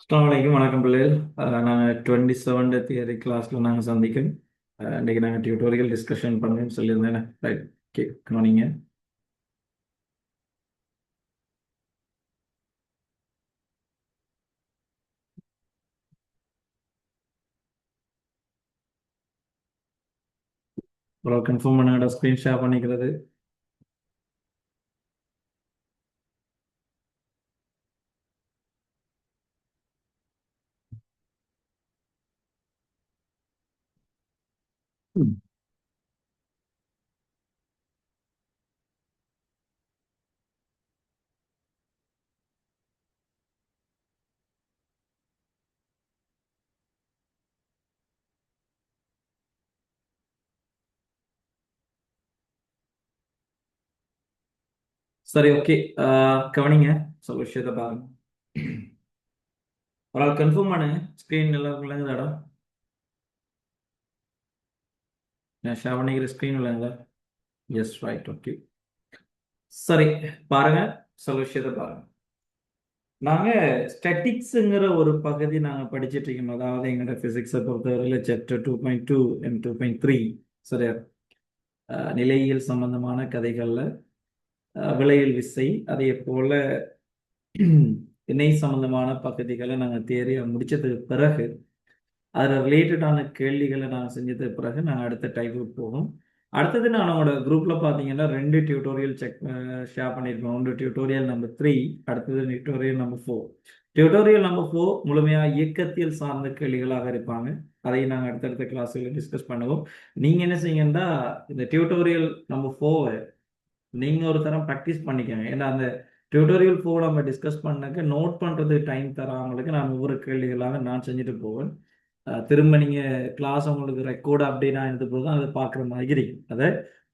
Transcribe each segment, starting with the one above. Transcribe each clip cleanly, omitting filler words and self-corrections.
அஸ்ஸலாமு அலைக்கும் வணக்கம் பிள்ளைகள். நாங்கள் 27 தியரி கிளாஸில் நாங்கள் சந்திக்கும். இன்றைக்கி நாங்கள் டியூட்டோரியல் டிஸ்கஷன் பண்ணணும்னு சொல்லியிருந்தேன். ரைட், ஓகே, கவனிங்க. ஒரு கன்ஃபார்ம் பண்ணுங்கடா, ஸ்க்ரீன் ஷேர் பண்ணிக்கிறது. ம். சரி, ஓகே, கவனிங்க. சொல்ல விஷயத்தை பாருங்க. ஒரு ஆள் கன்ஃபார்ம் பண்ணுங்க. ஸ்க்ரீன் எல்லாம் இல்லைங்களாடா? நான் ஷேர் பண்ணிக்கிற ஸ்க்ரீன் இல்லைங்களா? Yes, right, okay. சரி, பாருங்க. சொல்ல விஷயத்தை பாருங்க. நாங்கள் ஸ்டெட்டிக்ஸுங்கிற ஒரு பகுதி நாங்கள் படிச்சுட்டு இருக்கோம். அதாவது எங்களோட ஃபிசிக்ஸை பொறுத்தவரையில் சாப்டர் 2.2 அண்ட் 2.3. சரியா? நிலையியல் சம்பந்தமான கதைகளில் விளையில் விசை, அதே போல இணை சம்பந்தமான பகுதிகளை நாங்கள் தியரியை முடிச்சதுக்கு பிறகு அதில் ரிலேட்டடான கேள்விகளை நான் செஞ்சதுக்கு பிறகு நாங்கள் அடுத்த டைப்புக்கு போவோம். அடுத்தது நான் உங்களோட குரூப்பில் பார்த்தீங்கன்னா 2 டியூட்டோரியல் ஷேர் பண்ணியிருக்கோம். ஒன்று டியூட்டோரியல் நம்பர் 3, அடுத்தது டியூட்டோரியல் நம்பர் 4. டியூட்டோரியல் நம்பர் 4 முழுமையாக இயக்கத்தியல் சார்ந்த கேள்விகளாக இருப்பாங்க. அதை நாங்கள் அடுத்தடுத்த கிளாஸில் டிஸ்கஸ் பண்ணுவோம். நீங்கள் என்ன செய்யுங்கன்னா, இந்த டியூட்டோரியல் நம்பர் 4 நீங்கள் ஒரு தரம் ப்ராக்டிஸ் பண்ணிக்கோங்க. ஏன்னா அந்த டியூட்டோரியல் 4 நம்ம டிஸ்கஸ் பண்ணாக்க நோட் பண்ணுறதுக்கு டைம் தராமலுக்கு நான் ஒவ்வொரு கேள்விகளாக நான் செஞ்சுட்டு போவேன். திரும்ப நீங்கள் கிளாஸ் உங்களுக்கு ரெக்கார்டு அப்டேட் ஆகினது போது அதை பார்க்குற மாதிரி இருக்கும். அதை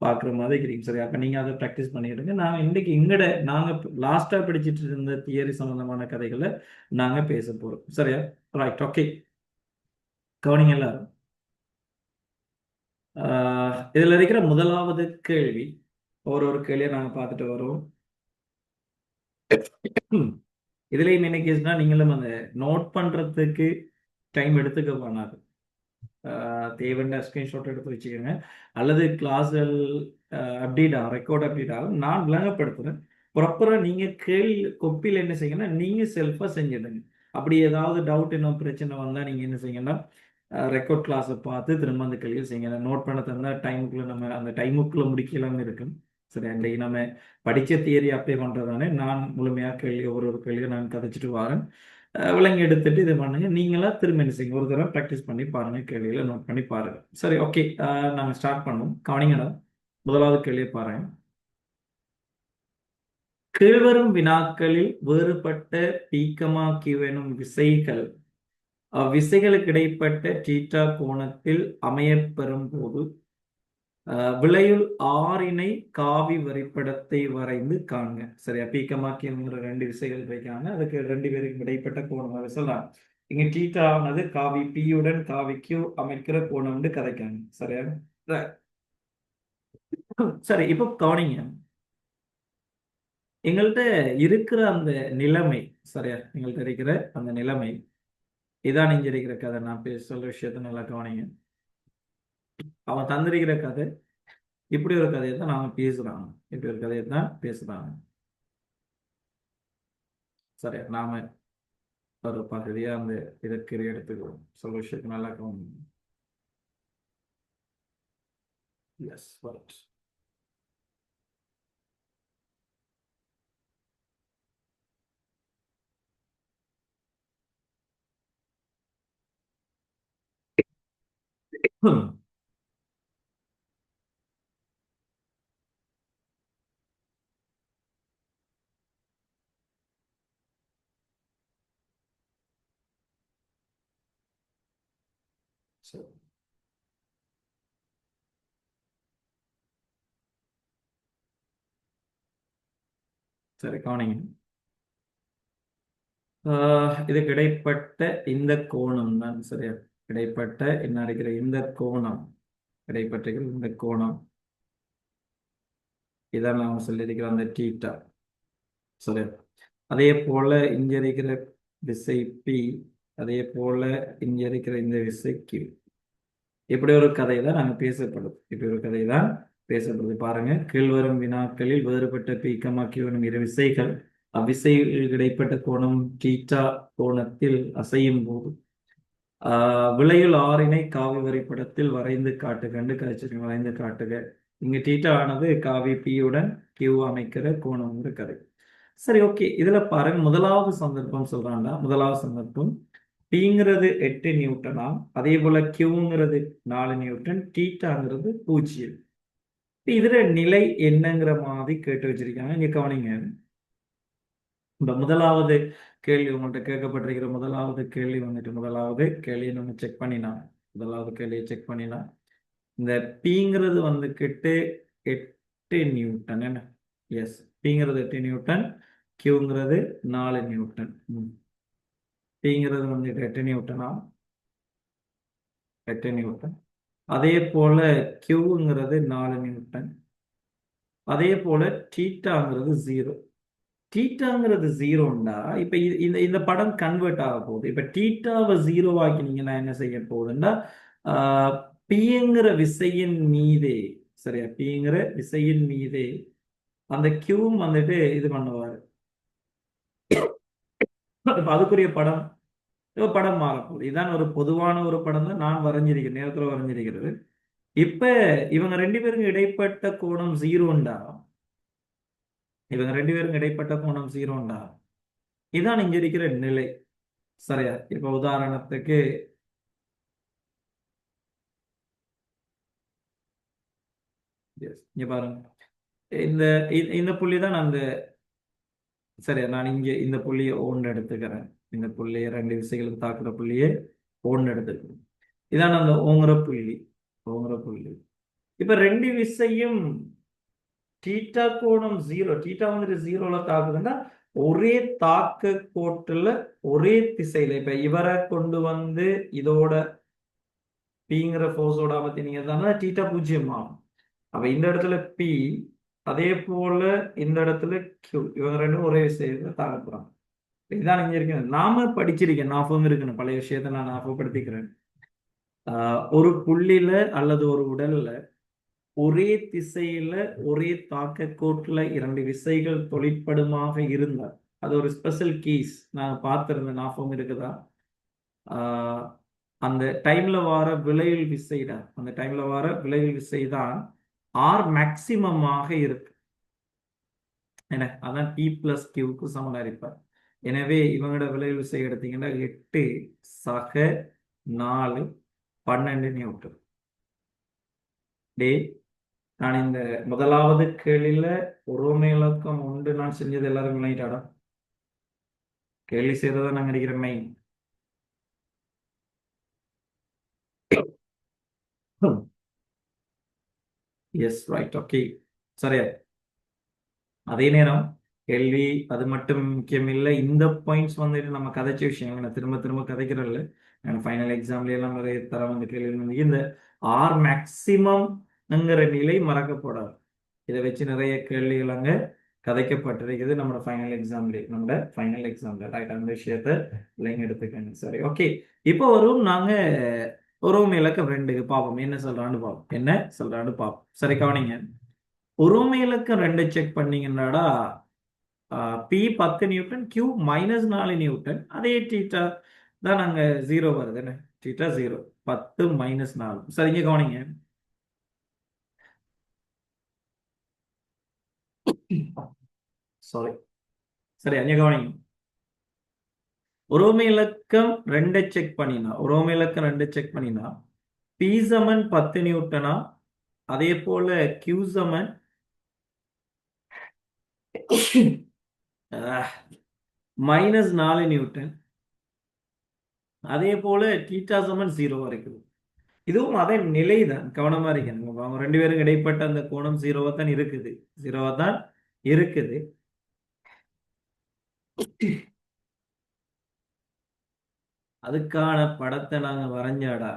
பார்க்குற மாதிரி இருக்கும். சரி, அப்போ நீங்கள் அதை ப்ராக்டிஸ் பண்ணிடுங்க. நாங்கள் இன்றைக்கி நாங்கள் லாஸ்ட்டாக படிச்சுட்டு இருந்த தியரி சம்மந்தமான கதைகளை நாங்கள் பேச போகிறோம். சரியா? Right, okay. கவனிங்க எல்லாரும். இதில் இருக்கிற முதலாவது கேள்வி, ஒரு கேள்வியை நாங்கள் பார்த்துட்டு வரோம். இதுலேயும் என்ன கேஸ்னா, நீங்களும் அந்த நோட் பண்ணுறதுக்கு டைம் எடுத்துக்க வேணாது. தேவையான ஸ்க்ரீன்ஷாட் எடுத்து வச்சுக்கோங்க. அல்லது கிளாஸ்கள் அப்டேட் ஆகும், ரெக்கார்ட் அப்டேட் ஆகும். நான் விளங்கப்படுத்துகிறேன். ப்ராப்பராக நீங்கள் கொப்பியில் என்ன செய்யுங்கன்னா, நீங்கள் செல்ஃபாக செஞ்சிடுங்க. அப்படி ஏதாவது டவுட் இன்னும் பிரச்சனை வந்தால் நீங்கள் என்ன செய்யுங்கன்னா, ரெக்கார்ட் கிளாஸை பார்த்து திரும்ப அந்த கேள்வியை செய்யுங்க. நோட் பண்ண தந்தால் டைமுக்குள்ளே நம்ம அந்த டைமுக்குள்ளே முடிக்கலாம்னு இருக்கும். சரி, அன்றைக்கு நம்ம படித்த தியரி அப்ளை பண்ணுறதானே நான் முழுமையாக ஒரு கேள்வியை நான் கதைச்சிட்டு வரேன். விலங்கு எடுத்துட்டு இது பண்ணுங்க. நீங்களா திரும்ப என்ன செய்யுங்க, ஒரு தடவை ப்ராக்டிஸ் பண்ணி பாருங்க, கேள்வியில நோட் பண்ணி பாருங்க. சரி, ஓகே, நாங்கள் ஸ்டார்ட் பண்ணுவோம். கவனிங்கடா. முதலாவது கேள்வியை பாருங்க. கீழ்வரும் வினாக்களில் வேறுபட்ட பீக்கமா கியூ எனும் விசைகள் அவ்விசைகளுக்கு இடைப்பட்ட தீட்டா கோணத்தில் அமையப்பெறும் போது விளையுள் ஆறினை காவி வரைபடத்தை வரைந்து காண்க. சரியா? பீக்கமாக்கியங்கிற 2 விசைகள் வைக்காங்க. அதுக்கு 2 பேருக்கு இடைப்பட்ட கோணம் அதை சொல்றாங்க. இங்க தீட்டா ஆனது காவி பியுடன் காவி கியூ அமைக்கிற கோணம்னு கதைக்காங்க. சரியா? சரி, இப்போ கவனிங்க. எங்கள்கிட்ட இருக்கிற அந்த நிலைமை, சரியா, எங்கள்கிட்ட இருக்கிற அந்த நிலைமை இதான். இங்க இருக்கிற கதை, நான் சொல்ற விஷயத்த நல்லா கவனிங்க. அவன் தந்திருக்கிற கதை இப்படி ஒரு கதையை தான் நாம பேசுறாங்க. இப்படி ஒரு கதையை தான் பேசுறாங்க. சரி, நாம ஒரு பகுதியா அந்த இதற்கு எடுத்துக்கிறோம். சொல்ற விஷயத்தை நல்லா கவனிங்க. Yes, right. சரி, சரி, கவனிங்க. இதுக்கு இடைப்பட்ட இந்த கோணம் தான். சரியா? இடைப்பட்ட என்ன இருக்கிற இந்த கோணம், இடைப்பட்ட இந்த கோணம் இதான் நாம சொல்லியிருக்கிற அந்த டீட்டா. சரியா? அதே போல இங்க இருக்கிற விசை P, அதே போல இங்க இருக்கிற இந்த விசை Q. இப்படி ஒரு கதை தான் நாங்க பேசப்படுது. இப்படி ஒரு கதை தான் பேசப்படுது. பாருங்க, கீழ்வரும் வினாக்களில் வேறுபட்ட P, Q எனும் இரு விசைகள் அவ்விசையில் இடைப்பட்ட கோணம் தீட்டா கோணத்தில் அசையும் போது விளையுள் ஆறினை காவி வரைபடத்தில் வரைந்து காட்டுகண்டு கழிச்சிருங்க. வரைந்து காட்டுக. இங்க தீட்டா ஆனது காவி பியுடன் கியூ அமைக்கிற கோணம் கதை. சரி, ஓகே. இதுல பாருங்க, முதலாவது சந்தர்ப்பம் சொல்றாங்க. முதலாவது சந்தர்ப்பம் பிங்கிறது 8 நியூட்டனா, அதே போல கியூங்கிறது 4 நியூட்டன், தீட்டாங்கிறது 0. இதுல நிலை என்னங்கிற மாதிரி கேட்டு வச்சிருக்காங்க. இங்க கவனிங்க. இந்த முதலாவது கேள்வி உங்கள்கிட்ட கேட்கப்பட்டிருக்கிற முதலாவது கேள்வி வந்துட்டு, முதலாவது கேள்வியை நம்ம செக் பண்ணிடலாம். முதலாவது கேள்வியை செக் பண்ணிடலாம். இந்த பிங்கிறது வந்துக்கிட்டு 8 நியூட்டன். என்ன? எஸ், பிங்கிறது 8 நியூட்டன், கியூங்கிறது 4 நியூட்டன். பிங்கிறது வந்துட்டு 8 நியூட்டனா, 8 நியூட்டன். அதே போல கியூங்கிறது 4 நியூட்டன். அதே போல தீட்டாங்கிறது 0. தீட்டாங்கிறது 0ண்டா இப்ப இந்த இந்த படம் கன்வெர்ட் ஆக போகுது. இப்ப தீட்டாவை 0 ஆக்கினீங்கன்னா என்ன செய்ய போகுதுன்னா, பிங்கிற விசையின் மீதே, சரியா, பிங்கிற விசையின் மீதே அந்த கியூவும் வந்துட்டு இது பண்ணுவாரு. இப்ப அதுக்குரிய படம், இப்ப படம் மாறப்போகுது. இதான் ஒரு பொதுவான ஒரு படம் தான் நான் வரைஞ்சிருக்கிறேன், நேரத்துல வரைஞ்சிருக்கிறது. இப்ப இவங்க ரெண்டு பேருக்கும் இடைப்பட்ட கோணம் 0ண்டா, இவங்க ரெண்டு பேருக்கும் இடைப்பட்ட கோணம் 0ண்டா, இதான் இங்க இருக்கிற நிலை. சரியா? இப்ப உதாரணத்துக்கு இங்க பாருங்க, இந்த இந்த புள்ளி தான் அந்த, சரியா, நான் இங்க இந்த புள்ளியை ஒன்று எடுத்துக்கிறேன். இந்த புள்ளியை ரெண்டு விசைகளுக்கு தாக்குற புள்ளியை ஒன்று எடுத்துக்கிறேன். இதான் அந்த ஓங்குற புள்ளி, ஓங்குற புள்ளி. இப்ப ரெண்டு விசையும் தீட்டா கோணம் 0, தீட்டா வந்துட்டு 0ல தாக்குதுன்னா ஒரே தாக்க கோட்டுல ஒரே திசையில, இப்ப இவரை கொண்டு வந்து இதோட பிங்கிற போர்ஸோட பத்தி நீங்க தானே தீட்டா 0 ஆகும். அப்ப இந்த இடத்துல பி, அதே போல இந்த இடத்துல கியூ, இவங்க ரெண்டும் ஒரே விஷயத்தை தாக்க போறாங்க. இதுதான் இங்க இருக்கு. நாம படிச்சிருக்கேன், ஞாபகம் இருக்கணும், பழைய விஷயத்த நான் ஞாபகப்படுத்திக்கிறேன். ஒரு புள்ளியில அல்லது ஒரு உடல்ல ஒரே திசையில ஒரே தாக்க கோட்டுல இரண்டு விசைகள் தொழிற்படுமாக இருந்தால் அது ஒரு ஸ்பெஷல் கேஸ். நான் பார்த்திருந்தேன், ஞாபகம் இருக்குதா? அந்த டைம்ல வர விளைவில் விசை தான், அந்த டைம்ல வர விளைவில் விசை தான் ஆர் மேக்சிமமாக இருக்கு. என்ன? அதான் P பிளஸ் கியூக்கு சமனா இருப்பார். எனவே இவங்களோட விளைவில் விசை எடுத்தீங்கன்னா 8 சக 4 12 நியூட்டன். டே, நான் இந்த முதலாவது கேள்வியில ஒருமை இலக்கம் உண்டு நான் செஞ்சது எல்லாரும் விளங்கிட்டாடா? கேள்வி செய்யறதா நாங்க நினைக்கிற மெயின். எஸ், ரைட், ஓகே, சரியா. அதே நேரம் கேள்வி அது மட்டும் முக்கியம் இல்லை. இந்த பாயிண்ட்ஸ் வந்துட்டு நம்ம கதைச்ச விஷயம், நான் திரும்ப திரும்ப கதைக்கிறதில்ல. ஃபைனல் எக்ஸாம்ல எல்லாம் நிறைய தர வந்து கேள்வி இந்த ஆர் மேக்சிமம்ங்கிற நிலை மறக்கப்படாது. இதை வச்சு நிறைய கேள்விகள் அங்க கதைக்கப்பட்டிருக்குது நம்மளோட ஃபைனல் எக்ஸாம்ல, ரைட். அந்த விஷயத்த இல்லைங்க எடுத்துக்கங்க. சரி, ஓகே. இப்போ வரும் நாங்க உருவம் இலக்கம் 2க்கு பார்ப்போம், என்ன சொல்றான்னு பார்ப்போம், என்ன சொல்றான்னு பார்ப்போம். சரி, கவனிங்க. உருவமை இலக்கம் 2 செக் பண்ணீங்கன்னாடா பி 10 நியூட்டன், கியூ -4 நியூட்டன். அதே தீட்டா தான் நாங்க 0 வருது. என்ன? தீட்டா 0, 10 -4. சரிங்க, கவனிங்க. சாரி, சரி, அங்க கவனிங்க. உரோமை இலக்கம் 2 செக் பண்ணினா, உரோமை இலக்கம் 2 செக் பண்ணினா பி சமன் 10 நியூட்டனா, அதே போல கியூ சமன் -4 நியூட்டன், அதே போல தீட்டா சமன் 0 வரைக்கும். இதுவும் அதே நிலைதான், கவனமா இருக்கணும். அவங்க ரெண்டு பேரும் இடைப்பட்ட அந்த கோணம் 0வா தான் இருக்குது, 0வா தான் இருக்குது. அதுக்கான படத்தை நாங்க வரைஞ்சாடா?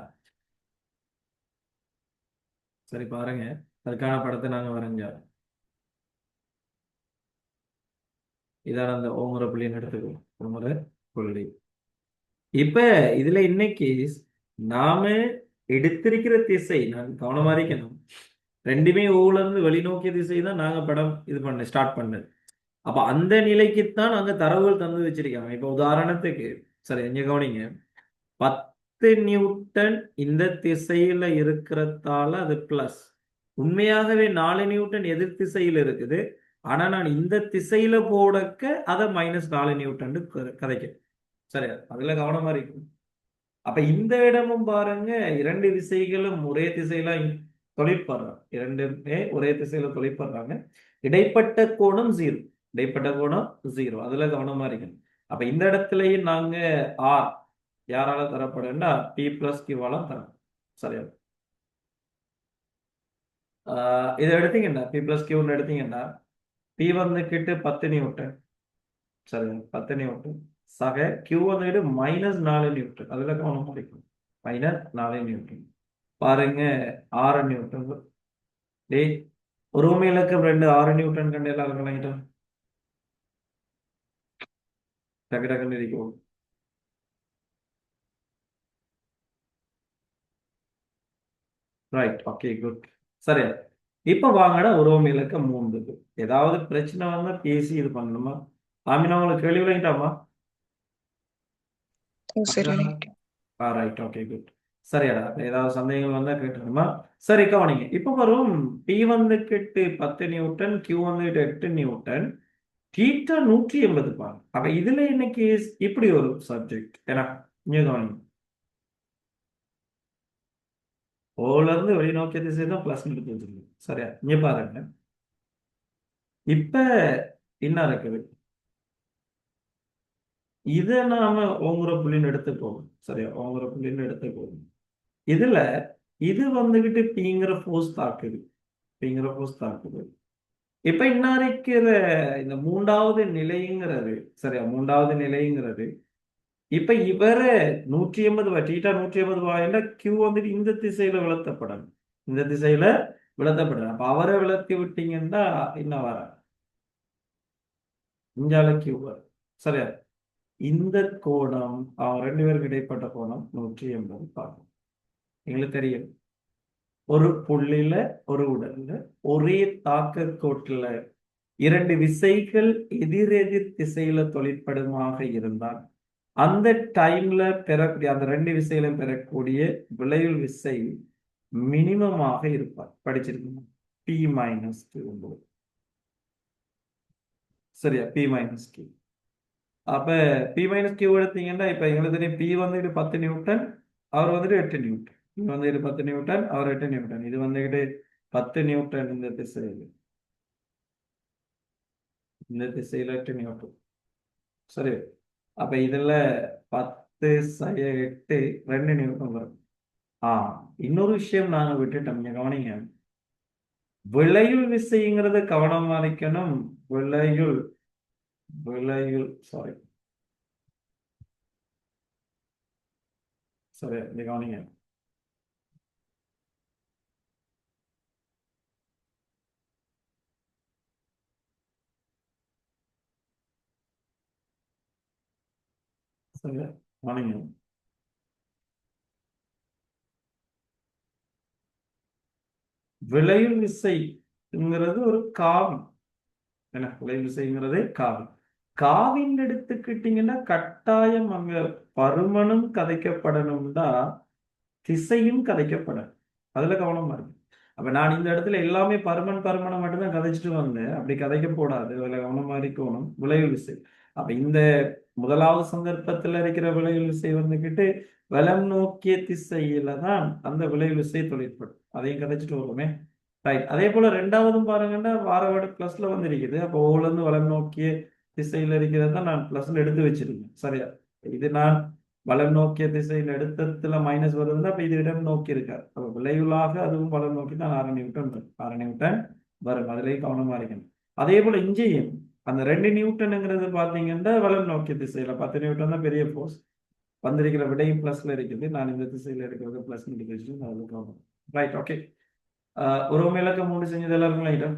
சரி, பாருங்க, அதுக்கான படத்தை நாங்க வரைஞ்சா இதான அந்த ஓமுறை புள்ளின்னு எடுத்துக்கோ. ஒரு முறை புள்ளி. இப்ப இதுல இன்னைக்கு நாம எடுத்திருக்கிற திசை நான் கவனமா இருக்கணும். ரெண்டுமே ஊர்ல இருந்து வெளிநோக்கிய திசை தான் நாங்க படம் இது பண்ண ஸ்டார்ட் பண்ணது. அப்ப அந்த நிலைக்குத்தான் நாங்க தரவுகள் தந்து வச்சிருக்காங்க. இப்ப உதாரணத்துக்கு சரி இங்க கவனிங்க. 10 நியூட்டன் இந்த திசையில இருக்கிறதால அது பிளஸ். உண்மையாகவே 4 நியூட்டன் எதிர் திசையில் இருக்குது. ஆனா நான் இந்த திசையில போடக்க அதை -4 நியூட்டன் கதைக்க சரியா அதுல கவனமா இருக்கும். அப்ப இந்த இடமும் பாருங்க, இரண்டு விசைகளும் ஒரே திசையில தொழிற்படுறாங்க. இரண்டுமே ஒரே திசையில தொழிற்படுறாங்க. இடைப்பட்ட கோணம் 0. இடைப்பட்ட கோணம் 0. அதுல கவனமா இருக்கணும். அப்ப இந்த இடத்துலயும் நாங்க ஆர் யாரால தரப்படும்னா பி பிளஸ் கியூவால தரோம். சரியா இதை எடுத்தீங்கன்னா பி பிளஸ் கியூன்னு எடுத்தீங்கன்னா பி வந்துக்கிட்டு 10 நியூட்டன். சரி 10 நியூட்டன் சக கியூ வந்துட்டு -4 நியூட்டன். அதுல கவனமா இருக்கணும். -4 நியூட்டன் பாருங்க 6 நியூட்டன். டேய் ஒரு இலக்கம் 2 6 நியூட்டன் கண்டு எல்லாரும் கணக்கிட்டோம். டக்கு டக்குன்னு இருக்கும். Right okay good. சரியா இப்ப வாங்கடா ஒரு இலக்கம் 3. ஏதாவது பிரச்சனை வந்தா பேசி இது பண்ணணுமா? ஆமினா உங்களுக்கு கேள்வி விளங்கிட்டாமா? சரி. Right okay good. சரியாடா ஏதாவது சந்தேகங்கள் வந்தா கேட்டுருமா? சரி கவனிங்க. இப்ப வரும் பி வந்துக்கிட்டு 10 நியூட்டன், கியூ வந்துட்டு 8 நியூட்டன், தீட்டா 180 பாருங்க. அப்ப இதுல இன்னைக்கு இப்படி ஒரு சப்ஜெக்ட் ஏன்னா இங்க கவனிங்க. ஓல இருந்து வெளிநோக்கிய திசை தான் பிளஸ் எடுத்து வச்சிருக்கு. சரியா இங்க பாருங்க. இப்ப என்ன இருக்குது? இதை நாம ஓங்குற புள்ளின்னு எடுத்துக்கோங்க. சரியா ஓங்குற புள்ளின்னு எடுத்துக்கோங்க. இதுல இது வந்துகிட்டு பிங்கிற போர்ஸ் தாக்குது. பிங்கிற போர்ஸ் தாக்குது. இப்ப இருக்கிற இந்த மூன்றாவது நிலைங்கிறது சரியா மூன்றாவது நிலைங்கிறது இப்ப இவரை 180 டீட்டா 180 கியூ வந்துட்டு இந்த திசையில விளத்தப்படணும். இந்த திசையில விளத்தப்படணும். அப்ப அவரை விளத்தி விட்டீங்கன்னா என்ன வர இஞ்சால கியூ வரும். சரியா இந்த கோணம் அவங்க 2 பேருக்கு இடைப்பட்ட கோணம் 180 பார்க்கும். எங்களுக்கு தெரியும் ஒரு புள்ளியில ஒரு உடல்ல ஒரே தாக்க கோட்டுல 2 விசைகள் எதிரெதிர் திசையில தொழிற்படுமாக இருந்தால் அந்த டைம்ல பெறக்கூடிய அந்த 2 விசையிலும் பெறக்கூடிய விளைவு விசை மினிமமாக இருப்பார். படிச்சிருக்கீங்க பி மைனஸ் கியூ. சரியா பி மைனஸ் கியூ. அப்ப பி மைனஸ் கியூ எடுத்தீங்கன்னா இப்ப எங்களுக்கு தெரியும் பி வந்துட்டு 10 நியூட்டன், அவர் வந்துட்டு 8 நியூட்டன். இது வந்துட்டு 10 நியூட்டன், அவர் 8 நியூட்டன். இது வந்துட்டு 10 நியூட்டன் இந்த திசையில், இந்த திசையில 8 நியூட்டன். சரி அப்ப இதுல 10 8 2 நியூட்டன் வரும். இன்னொரு விஷயம் நாங்க விட்டுட்டோம். நீங்க கவனிங்க. விளையுள் விசைங்கிறத கவனமா இருக்கணும். விளையுள் விளையுள் சாரி சரி நீங்க கவனிங்க. சரியா கவனிங்க. விளைவு விசைங்கிறது ஒரு காவி. என்ன விளைவு விசைங்கிறது காவி. காவின் எடுத்துக்கிட்டீங்கன்னா கட்டாயம் அங்க பருமனும் கதைக்கப்படணும்டா திசையும் கதைக்கப்படணும். அதுல கவனமா இருக்கு. அப்ப நான் இந்த இடத்துல எல்லாமே பருமனை மட்டும்தான் கதைச்சிட்டு வந்தேன். அப்படி கதைக்க போடாது. அதுல கவனமா இருக்கணும். விளைவு விசை அப்ப இந்த முதலாவது சந்தர்ப்பத்துல இருக்கிற விளைவு விசை வந்துகிட்டு வலம் நோக்கிய திசையில தான் அந்த விளைவு விசை தொழிற்படும். அதையும் கதைச்சிட்டு வருவோமே. ரைட் அதே போல ரெண்டாவதும் பாருங்கன்னா வாரவாடு பிளஸ்ல வந்து இருக்குது. அப்போ ஓல இருந்து வலம் நோக்கிய திசையில இருக்கிறது தான் நான் பிளஸ்ல எடுத்து வச்சிருக்கேன். சரியா இது நான் வலம் நோக்கிய திசையில் எடுத்ததுல மைனஸ் வருதுன்னா அப்ப இது இடம் நோக்கி இருக்காரு. அப்ப விளைவுலாக அதுவும் வலம் நோக்கி தான் 6 நியூட்டன் வரும். 6 நியூட்டன் வரும். அதுலயும் கவனமா இருக்கணும். அதே போல இங்கேயும் அந்த 2 நியூட்டனுங்கிறது பாத்தீங்கன்னா வலம் நோக்கிய திசையில 10 நியூட்டன் தான் பெரிய போர்ஸ் வந்திருக்கிற விடையும் பிளஸ்ல இருக்குது. நான் இந்த திசையில இருக்கிறது பிளஸ் எடுத்து ரைட் ஓகே. ஒரு இலக்கம் 3 செஞ்சது எல்லாருக்கும் விளங்கிட்டோம்.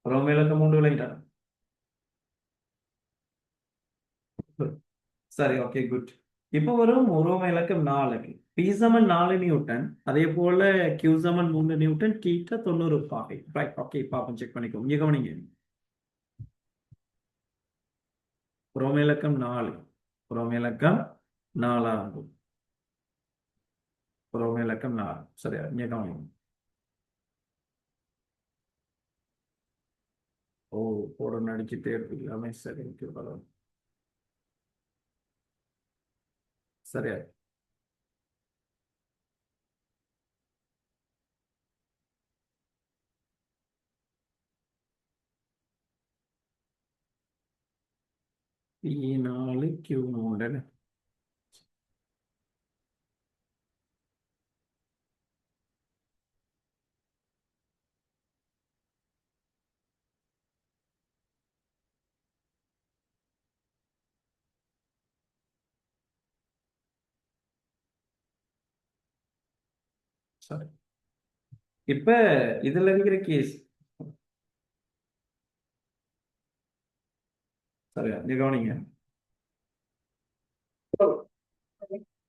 ஒரு இலக்கம் 3 விளங்கிட்டாங்க. சரி, ஓகே, குட். இப்போ வரும் உருவ இலக்கம் 4க்கு பி சமன் 4 நியூட்டன், அதே போல கியூ சமன் 3 நியூட்டன், தீட்டா 90 பாகை. ரைட், ஓகே, பாப்போம், செக் பண்ணிக்கோ. இங்க கவனிங்க. உருவ இலக்கம் 4, உருவ இலக்கம் 4 ஆகும். உருவ இலக்கம் 4. சரியா, இங்க கவனிங்க. ஓ, போட நடிச்சுட்டே இருக்கு எல்லாமே. சரி, ஓகே, பரவாயில்ல. சரியா, பி 4 கியூ 3. சரி, இப்ப இதுல இருக்கிற கேஸ். சரியா, இங்க கவனிங்க.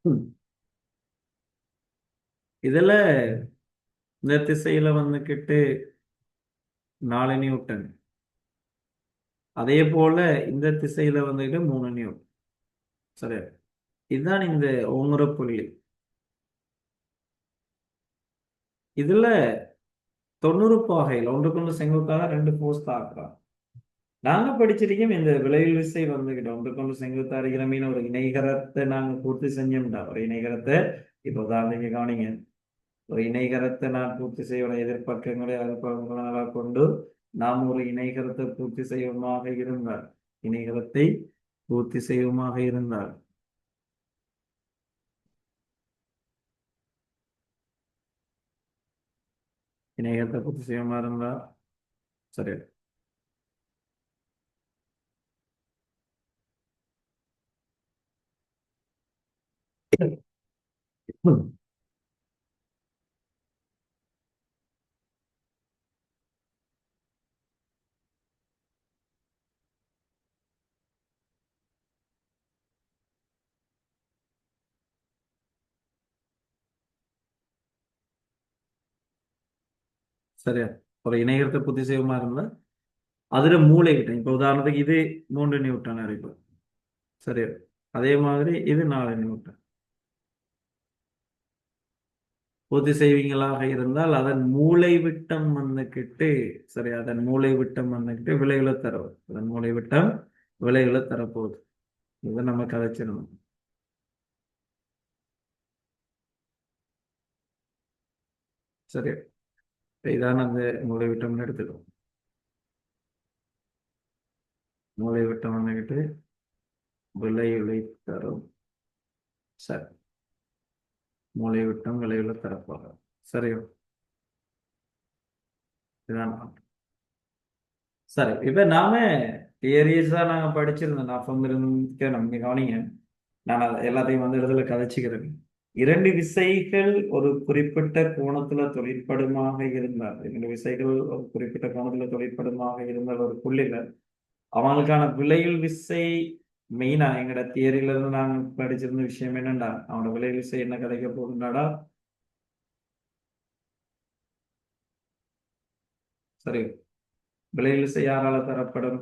ம். இதுல இந்த திசையில வந்துகிட்டு 4 நியூட்டன், அதே போல இந்த திசையில வந்துட்டு 3 நியூட்டன். சரியா, இதுதான் இந்த ஓங்குற புள்ளி. இதுல 90 பாகையில் ஒன்றுக்கொன்று செங்குத்தாக 2 போர்ஸ் தாக்குறான். நாங்க படிச்சிருக்கோம் இந்த விளைவு விசை வந்துகிட்டு ஒன்றுக்கொன்று செங்குத்தா இருக்கிற மீன் ஒரு இணைகரத்தை நாங்க பூர்த்தி செஞ்சோம்டா. ஒரு இணைகரத்தை, இப்போ உதாரணத்துக்கு கவனிங்க. ஒரு இணைகரத்தை நான் பூர்த்தி செய்ய எதிர்பக்கங்களை அகப்பக்கங்களாக கொண்டு நாம் ஒரு இணைகரத்தை பூர்த்தி செய்வமாக இருந்தால், இணைகரத்தை பூர்த்தி செய்வமாக இருந்தால், இணைகரத்தை பூர்த்தி செய்வமா இருந்தா சரி. ம். சரியா, ஒரு இணைகரத்தை பூர்த்தி செய்வமா இருந்தா அதுல மூளை கிட்ட இப்ப உதாரணத்துக்கு இது 3 நியூட்டன் இருக்கு. சரியா, அதே மாதிரி இது 4 நியூட்டன் பூர்த்தி செய்வீங்களாக இருந்தால் அதன் மூளை விட்டம் வந்துக்கிட்டு. சரி, அதன் மூளை விட்டம் வந்துக்கிட்டு விலைகளை தரும். அதன் மூளை விட்டம் விலைகளை தரப்போகுது. இதை நம்ம கதைச்சிடணும். சரி, இதான அந்த மூளை விட்டம்னு எடுத்துக்கணும். மூளை விட்டம் வந்துக்கிட்டு விலைகளை தரும். சரி, மூளை விட்டம் விலைகளை தரப்போகுது. சரியோ, இதான். சரி, இப்ப நாம தியரிஸா நாங்க படிச்சிருந்தோம். நான் இருக்க நீங்க கவனிங்க. நான் எல்லாத்தையும் வந்து இடத்துல கதைச்சுக்கிறேன். இரண்டு விசைகள் ஒரு குறிப்பிட்ட கோணத்துல தொழிற்படுமாக இருந்தால், இரண்டு விசைகள் ஒரு குறிப்பிட்ட கோணத்துல தொழிற்படுமாக இருந்தால் ஒரு புள்ளில அவங்களுக்கான விளைவு விசை மெயினா எங்கட தியரியில இருந்து நாங்க படிச்சிருந்த விஷயம் என்னண்டா, அவனோட விளைவு விசை என்ன கிடைக்க போகுதுடாடா. சரி, விளைவு விசை யாரால தரப்படும்?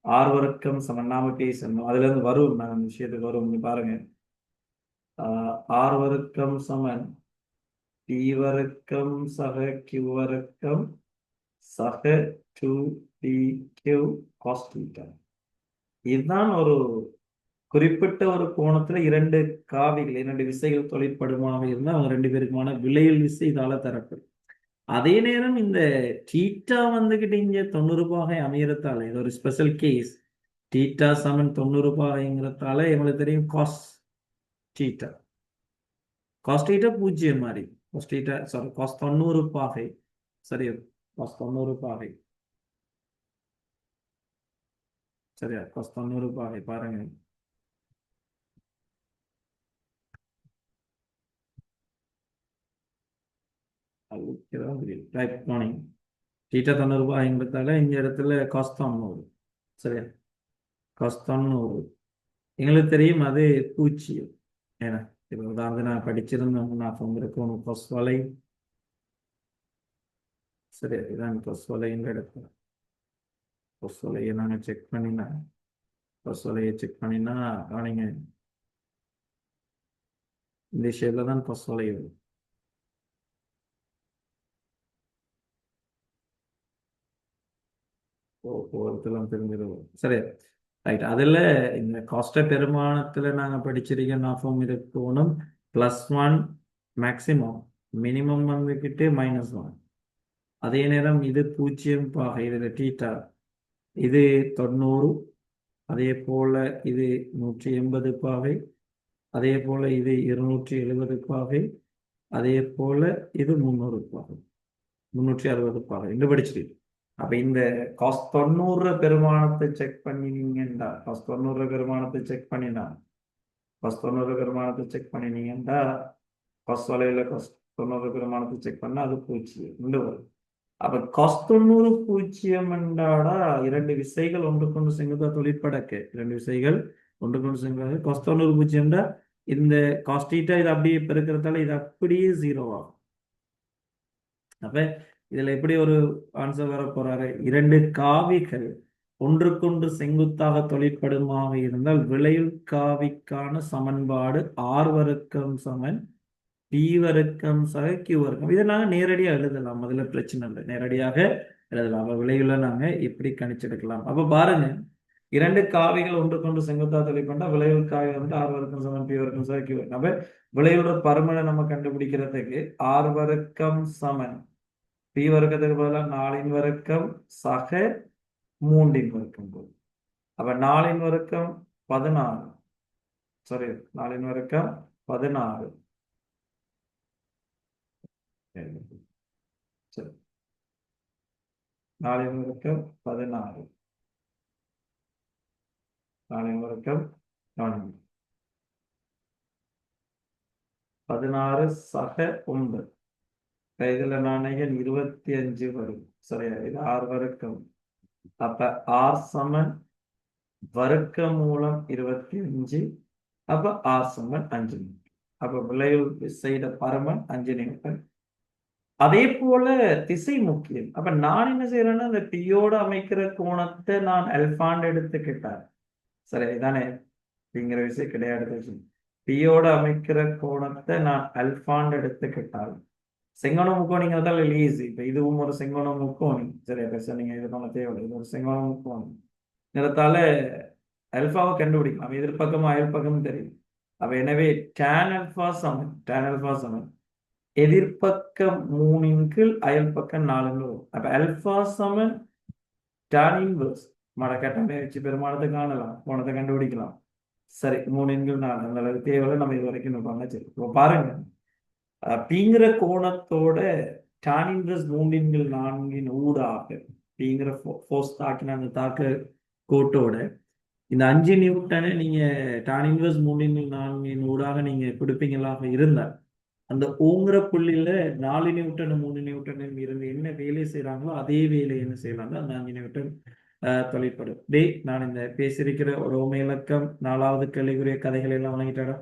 ஆர் வர்க்கம் சமன் நாம பேசணும். அதுல இருந்து வரும், நாங்க அந்த விஷயத்துக்கு வரும். நீ பாருங்க. ஆர் வர்க்கம் சமன் டி வர்க்கம் சக கியூ வர்க்கம் சக 2pq cos theta. இதுதான் ஒரு குறிப்பிட்ட ஒரு கோணத்துல இரண்டு காவிகள், இரண்டு விசைகள் தொழிற்படுமாக இருந்தால் அவங்க ரெண்டு பேருக்குமான விளைவு விசை இதால தரப்படும். அதே நேரம் இந்த தீட்டா வந்துகிட்டு இங்க 90 பாகை அமையறதால இது ஒரு ஸ்பெஷல் கேஸ். தீட்டா சமன் 90 பாகைங்கிறதால எங்களுக்கு தெரியும் காஸ் தீட்டா. காஸ் தீட்டா பூஜ்ஜியம் மாதிரி. காஸ் தீட்டா சாரி காஸ் 90 பாகை. சரி, காஸ் 90 பாகை. சரியா, காஸ் 90 பாகை பாருங்க. அதுக்குதான் தெரியும். Right, morning. தீட்டா 90 பாகைங்கிறதால இந்த இடத்துல காஸ் 90. சரியா, காஸ் 90 எங்களுக்கு தெரியும் அது பூஜ்ஜியம். ஏன்னா இப்போ உதாரணத்துக்கு நான் படிச்சிருந்தோம், நான் இருக்கணும் கொஸ்வலை. சரி, இதான் கொஸ்வலைன்ற இடத்துல கொஸ்வலையை நாங்கள் செக் பண்ணினா, கொஸ்வலையை செக் பண்ணினா கவனிங்க, இந்த ஷேப்ல தான் கொஸ்வலை வரும். ஒவ்வொருத்தரும் தெரிஞ்சிருவோம். சரி, ரைட். அதில் இந்த காஸ்ட பெருமானத்தில் நாங்கள் படிச்சிருக்க நாஃபம் இருக்கணும் +1 மேக்சிமம், மினிமம் வந்துக்கிட்டு -1. அதே நேரம் இது 0 பாகை, இதில் டீட்டா இது 90, அதே போல இது 180 பாகை, அதே போல இது 270 பாகை, அதே போல இது 300 பாகை, 360 பாகை என்று படிச்சிருக்கு. அப்ப இந்த cos 90 பெருமானத்தை செக் பண்ணினீங்கன்னா, cos 90 பெருமானத்தை செக் பண்ணினா, cos 90 பெருமானத்தை செக் பண்ணினீங்கன்னா, cos வலையில cos 90 பெருமானத்தை செக் பண்ணா அது 0 என்று வரும். அப்ப cos 90 பூஜ்ஜியம் என்றாடா, இரண்டு விசைகள் ஒன்றுக்கொண்டு செங்குத்தா தொழிற்படக்கு, இரண்டு விசைகள் ஒன்றுக்கொண்டு செங்குத்தாக cos 90 பூஜ்ஜியம்டா, இந்த cos θ இது அப்படியே பெருக்கிறதால இது அப்படியே 0 ஆகும். அப்ப இதுல எப்படி ஒரு ஆன்சர் வர போறாரு? இரண்டு காவிகள் ஒன்றுக்கொன்று செங்குத்தாக தொழிற்படுமாக இருந்தால் விளையுள் காவிக்கான சமன்பாடு R வர்க்கம் சமன் P வர்க்கம் சக Q வர்க்கம். இதை நாங்க நேரடியா எழுதலாம், அதுல பிரச்சனை இல்லை, நேரடியாக எழுதலாம். அப்ப விளைவுல நாங்க எப்படி கணிச்செடுக்கலாம்? அப்ப பாருங்க, இரண்டு காவிகள் ஒன்றுக்கொன்று செங்குத்தாக தொழிற்பட்டா விளைவுள் காவி வந்து R வர்க்கம் சமன் P வர்க்கம் சக Q வர்க்கம். அப்ப விளைவுட பருமனை நம்ம கண்டுபிடிக்கிறதுக்கு R வர்க்கம் சமன் P வர்க்கத்துக்கு பதிலாக 4 வர்க்கம் சக 3 வர்க்கம் போகும். அப்ப 4 வர்க்கம் 16, சாரி 4 வர்க்கம் 16, சரி 4 வர்க்கம் 16, 4 வர்க்கம் 4, 16 சக 9, இதுல நாணயங்கள் 25 வரும். சரியா, இது R வர்க்கம். அப்ப R சமன் வர்க்க மூலம் 25, அப்ப R சமன் 5 நியூட்டன். அப்ப விளைவு விசைட பருமன் 5 நியூட்டன். அதே போல திசை முக்கியம். அப்ப நான் என்ன செய்யறேன்னா, அந்த பியோட அமைக்கிற கோணத்தை நான் அல்பாண்டு எடுத்துக்கிட்டேன். சரி, இதானே பிங்கிற விஷயம் கிடையாது. பியோட அமைக்கிற கோணத்தை நான் அல்பாண்டு எடுத்துக்கிட்டால், செங்கோண முக்கோணிங்கிறதால ஈஸி. இப்ப இதுவும் ஒரு செங்கோண முக்கோணி. சரியா பேச, நீங்க இது பண்ண தேவை, இது ஒரு செங்கோண முக்கோணி நிறத்தால அல்பாவை கண்டுபிடிக்கலாம். எதிர்பக்கமும் அயல்பக்கமும் தெரியும். அப்ப எனவே tan அல்பா சமன் எதிர்பக்கம் 3 கீழ் அயல் பக்கம் 4 வரும். அப்ப அல்பா சமன் tan இன்வர்ஸ் மடக்கட்டமே வச்சு பெருமானத்தை காணலாம், கோணத்தை கண்டுபிடிக்கலாம். சரி, 3 கீழ் 4 அந்த அளவுக்கு தேவையில்லை, நம்ம இது வரைக்கும் இருப்பாங்க. சரி, இப்போ பாருங்க, பிங்கிற கோணத்தோட tan இன்வர்ஸ் 3 கீழ் 4 ஊடாக பிங்கிற ஃபோர்ஸ் தாக்கின அந்த தாக்க கோட்டோட இந்த 5 நியூட்டனை நீங்க tan இன்வர்ஸ் 3 கீழ் 4 ஊடாக நீங்க கொடுப்பீங்களாக இருந்தால், அந்த ஓங்குற புள்ளியில 4 நியூட்டன் 3 நியூட்டன் இருந்து என்ன வேலை செய்யறாங்களோ அதே வேலை என்ன செய்யறாங்க, அந்த 5 நியூட்டன் தொழிற்படும். நான் இந்த பேசியிருக்கிற ஒரு ஓமை இலக்கம் 4வது கேள்விக்குரிய கதைகள் எல்லாம் வழங்கிட்டாடா.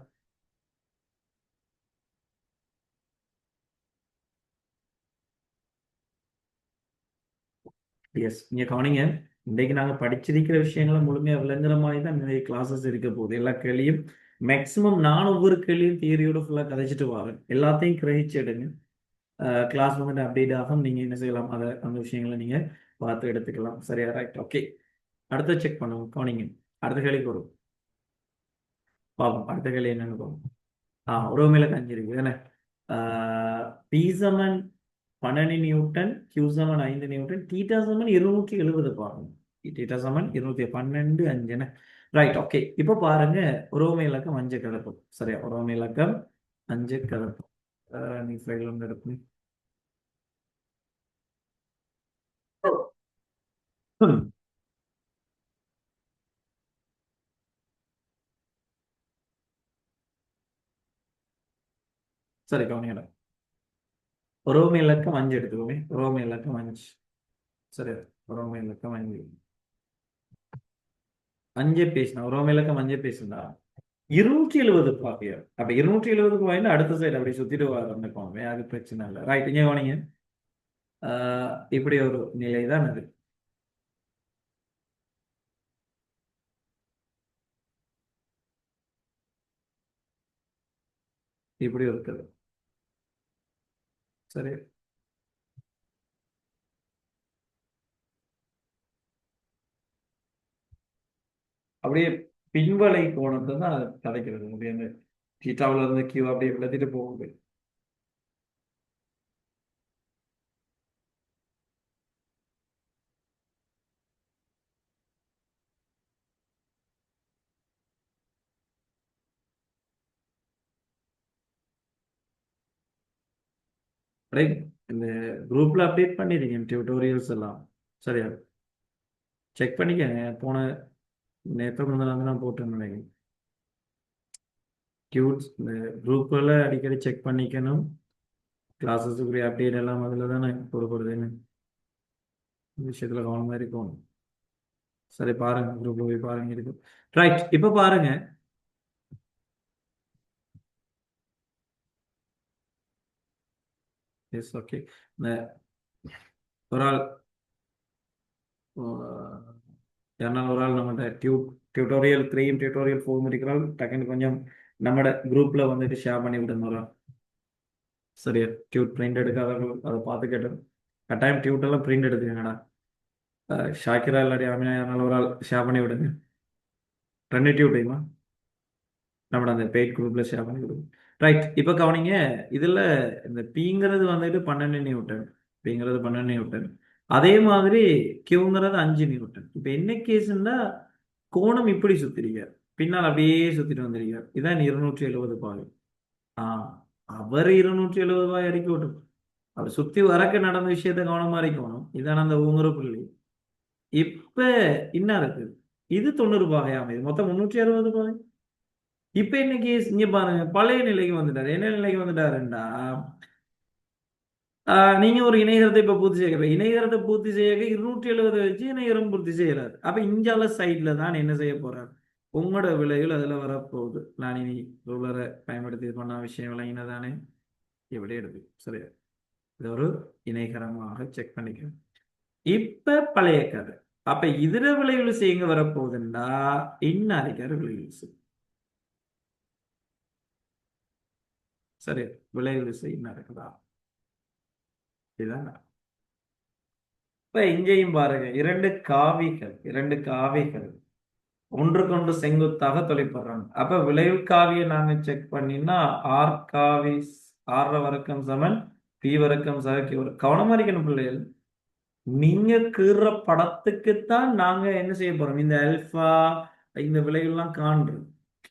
எஸ், நீங்க கவனிங்க, இன்றைக்கு நாங்க படிச்சிருக்கிற விஷயங்களை முழுமையா விளங்குற மாதிரி தான் நிறைய கிளாஸஸ் இருக்க போகுது. எல்லா கேள்வியும் மேக்சிமம் நான் ஒவ்வொரு கேள்வியும் தியரியோட ஃபுல்லா கதைச்சிட்டு வரேன். எல்லாத்தையும் கிரகிச்சு எடுங்க. கிளாஸ் வந்துட்டு அப்டேட் ஆகும், நீங்க என்ன செய்யலாம், அதை அந்த விஷயங்களை நீங்க பார்த்து எடுத்துக்கலாம். சரியா, ரைட், ஓகே. அடுத்த செக் பண்ணுவோம், கவனிங்க. அடுத்த கேள்விக்கு வரும், பார்ப்போம். அடுத்த கேள்வி என்னன்னு பார்ப்போம். ஒரு மேல கஞ்சி இருக்கு தானே. பி சமன் 12 நியூட்டன், கியூ சமன் 5 நியூட்டன், தீட்டா சமன் 270 பாருங்க. தீட்டா சமன் 212 5. Right, okay. இப்போ பாருங்க, உறவுமை இலக்கம் 5 கிடக்கும். சரியா, உறவுமை இலக்கம் 5 கிடக்கும். நீ ஃபைல் வந்து எடுப்பேன். சரி, கவனிக்கணும். உறவுமை இலக்கம் 5 எடுத்துக்கோமே. உறவுமை இலக்கம் 5. சரி, உறவுமை இலக்கம் 5. அஞ்சு பேசினா ரோமிலக்கம் அஞ்சு பேசுனா 270 பாகையார். அப்ப 270 பாயிண்ட் அடுத்த சைடு அப்படி சுத்திட்டு வந்துக்கோங்க, அது பிரச்சனை இல்லை. ரைட், இங்க கவனிங்க. இப்படி ஒரு நிலை தான் அது. இப்படி இருக்குது. சரி, அப்படியே பின்வலை கோணத்தை தான் அது கிடைக்கிறது. அப்படியே அந்த தீட்டாவுல இருந்து கியூ அப்படியே விளத்திட்டு போகுது. அப்படியே இந்த குரூப்ல அப்டேட் பண்ணிருக்கேன் டியூட்டோரியல்ஸ் எல்லாம். சரியா, செக் பண்ணிக்கங்க. போன நேற்று முந்தினாங்க நான் போட்டேன்னு நினைக்கிறேன். டியூட்ஸ் இந்த குரூப்பில் அடிக்கடி செக் பண்ணிக்கணும். கிளாஸஸுக்குரிய அப்டேட் எல்லாம் அதில் தானே கொடுக்குறதுன்னு விஷயத்தில் கவனமாக இருக்கணும். சரி, பாருங்க, குரூப்ல போய் பாருங்க இருக்கு. ரைட், இப்போ பாருங்க. Yes, okay. இந்த ஒரு ஆள் யாருனாலும் ஒரு ஆள் நம்மகிட்ட டியூட்டோரியல் 3 டியூட்டோரியல் 4 இருக்கிறாள் டக்குன்னு கொஞ்சம் நம்மட குரூப்ல வந்துட்டு ஷேர் பண்ணி விடுங்க ஒரு ஆள். சரியா, டியூட் பிரிண்ட் எடுக்காதவர்கள் அதை பார்த்து கேட்டோம். கட்டாயம் டியூட் எல்லாம் பிரிண்ட் எடுத்துக்கங்கடா. ஷாக்கிரா இல்லாட்டி ஆமினா யாருனாலும் ஒரு ஆள் ஷேர் பண்ணி விடுங்க. 2 டியூட்டையுமா நம்மட அந்த பெய்ட் குரூப்ல ஷேர் பண்ணி விடுங்க. ரைட், இப்போ கவனிங்க. இதுல இந்த பிங்கிறது வந்துட்டு 12 நியூட்டன். பிங்கிறது 12 நியூட்டன். அதே மாதிரி கியூங்கிறது 5 நியூட்டன். இப்போ என்ன கேஸ்ன்னா கோணம் இப்படி சுத்திருக்கார், பின்னால் அப்படியே சுத்திட்டு வந்திருக்கார். இதான் 270 பாகை. ஆ அவர் 270 பாகை இறக்கி விட்டு அவர் சுத்தி வரக்க நடந்த விஷயத்த கவனமா இருக்கணும். இதான அந்த ஊங்குற புள்ளி. இப்ப என்ன இருக்கு, இது 90 பாகை அமைது, மொத்தம் 360 பாகை. இப்ப என்ன கேஸ், இங்க பாருங்க, பழைய நிலைக்கு வந்துட்டாரு. என்ன நிலைக்கு வந்துட்டாருண்டா, நீங்க ஒரு இணையகரத்தை இப்ப பூர்த்தி செய்ய, இணையகரத்தை பூர்த்தி செய்ய 270 வச்சு இணையகரம் பூர்த்தி செய்யறாரு. அப்ப இஞ்சால சைட்ல தான் என்ன செய்ய போறாரு, உங்களோட விலைகள் அதுல வரப்போகுது. நான் இனி ரூலரை பயன்படுத்தி பண்ண விஷயம் விளங்கினதானே, எப்படி எடுத்து சரியா. இது ஒரு இணைகரமாக செக் பண்ணிக்கிறேன். இப்ப பழைய கதை. அப்ப இதர விளைவுகள் செய்யுங்க வரப்போகுதுண்டா இன்னும் அரைக்கிற விளைவுகள் சரி, விளைவுகள் செய்ய நடக்குதா, இதுதான். இப்ப இங்கேயும் பாருங்க, இரண்டு காவிகள் ஒன்றுக்கொன்று செங்குத்தாக தொலைப்படுறாங்க. அப்ப விளைவு காவியை நாங்க செக் பண்ணினா ஆர் காவி ஆற வர்க்கம் சமன் பி வர்க்கம் சகி கவனமா இருக்கணும் பிள்ளைகள். நீங்க கீற படத்துக்குத்தான் நாங்க என்ன செய்ய போறோம், இந்த அல்பா இந்த விலைகள்லாம் காண்றோம்.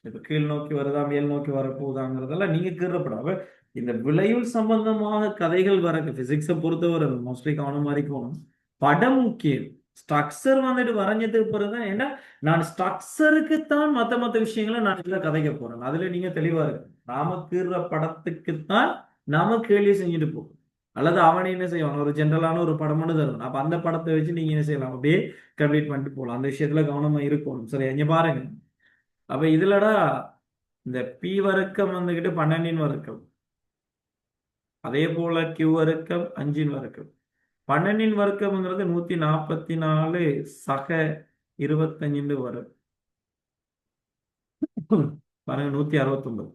இப்ப கீழ் நோக்கி வருதா மேல் நோக்கி வரப்போகுதாங்கிறதெல்லாம் நீங்க கீற படம். அப்ப இந்த விளைவுள் சம்பந்தமாக கதைகள் வர பிசிக்ஸை பொறுத்தவரை மோஸ்ட்லி கவனமா இருக்கணும். படம் முக்கியம். ஸ்ட்ரக்சர் வந்துட்டு வரைஞ்சதுக்கு பிறகுதான், ஏன்னா நான் ஸ்ட்ரக்சருக்குத்தான் மத்த மத்த விஷயங்களை நான் இதுல கதைக்க போறேன். அதுல நீங்க தெளிவா இருக்கு. நாம கீற படத்துக்குத்தான் நாம கேள்வி செஞ்சுட்டு போகும். அல்லது அவனை என்ன செய்வான், ஒரு ஜென்ரலான ஒரு படம் ஒன்று தருவான். அப்ப அந்த படத்தை வச்சு நீங்க என்ன செய்யலாம், அப்படியே கம்ப்ளீட் பண்ணிட்டு போகலாம். அந்த விஷயத்துல கவனமா இருக்கணும். சரி, இங்க பாருங்க. அப்ப இதுலடா இந்த பி வர்க்கம் வந்துகிட்டு 12 வர்க்கம், அதே போல கியூ வர்க்கம் 5 வர்க்கம். 12 வர்க்கம்ங்கிறது 144 சக 25 வரும். பாருங்க, 169.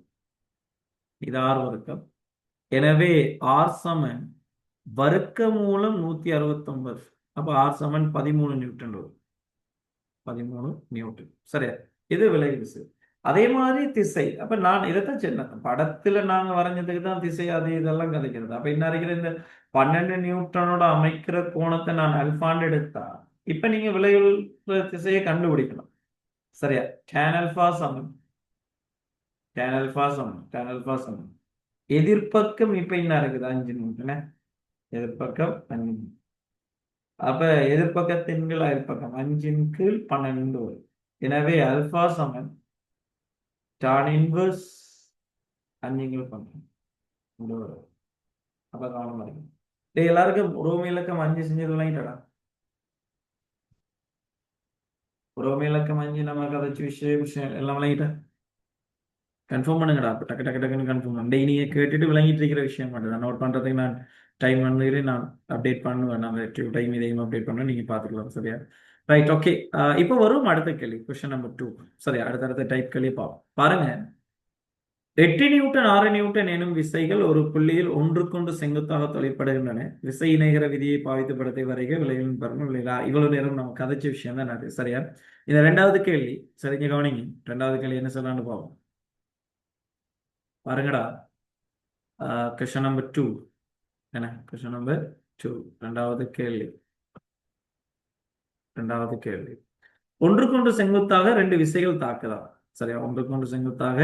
இது ஆறு வர்க்கம். எனவே ஆர் சமன் வர்க்க மூலம் 169. அப்ப ஆர் சமன் 13 நியூட்டன் வரும். 13 நியூட்டன். சரியா, இது விலகு விசை. அதே மாதிரி திசை. அப்ப நான் இதைத்தான் சொன்னேன், படத்துல நாங்க வரைஞ்சதுக்கு தான் திசை அது இதெல்லாம் கதைக்கிறது. அப்ப என்ன இருக்கிற இந்த 12 நியூட்டனோட அமைக்கிற கோணத்தை நான் அல்பான்னு எடுத்தா, இப்ப நீங்க விலகு திசையை கண்டுபிடிக்கணும். சரியா, tan அல்பா சமம் tan அல்பா சமம் எதிர்ப்பக்கம் இப்ப என்ன இருக்குது 5 நியூட்டன். எதிர்ப்பக்கம் 5. அப்ப எதிர்ப்பக்கத்தின் கீழ் அயற்பக்கம் 5 கீழ் 12 வரும். எனவே அல்பா சமன் tan இன்வர்ஸ் 5 கீழ் 12 வரும். அப்ப கவனமா இருக்கு. எல்லாருக்கும் ரோம இலக்கம் 5 செஞ்சது விளங்கிட்டடா. உறவுமையிலக்கம் 5 நம்ம கதைச்ச விஷயம் எல்லாம் விளங்கிட்டா கன்ஃபார்ம் பண்ணுங்கடா. அப்போ டக்கு டக்கு டக்குன்னு கன்ஃபார்ம் பண்ணு. டெய்லி நீங்கள் கேட்டுட்டு விளங்கிட்டு இருக்கிற விஷயம் மட்டும் தான் நோட் பண்ணுறதுக்கு நான் டைம் வந்து நான் அப்டேட் பண்ணுவேன். நான் டைம் இதையும் அப்டேட் பண்ணுவேன். நீங்கள் பார்த்துக்கலாம். சரியா? ரைட். ஓகே. இப்போ வரும் அடுத்த கேள்வி. Question number 2. சரி, அடுத்தடுத்த டைப் கேள்வி பார்ப்போம். பாருங்க. 8 நியூட்டன் 6 நியூட்டன் எனும் விசைகள் ஒரு புள்ளியில் ஒன்றுக்கொன்று செங்குத்தாக தொழிற்படுகின்றன. விசை இணைகர விதியை பாவித்து படத்தை வரைக விளைவின் பருவம் விளையா. இவ்வளவு நேரம் நம்ம கதைச்ச விஷயம் தான் அது. சரியா? இந்த ரெண்டாவது கேள்வி. சரிங்க, கவனிங்க. ரெண்டாவது கேள்வி என்ன சொல்லலாம்னு பார்ப்போம். பாருங்கடா. கொஸ்டின் நம்பர் 2 என்ன? கொஸ்டின் நம்பர் 2 ரெண்டாவது கேள்வி. ஒன்றுக்கொன்று செங்குத்தாக ரெண்டு விசைகள் தாக்குதான். சரியா? ஒன்றுக்கொன்று செங்குத்தாக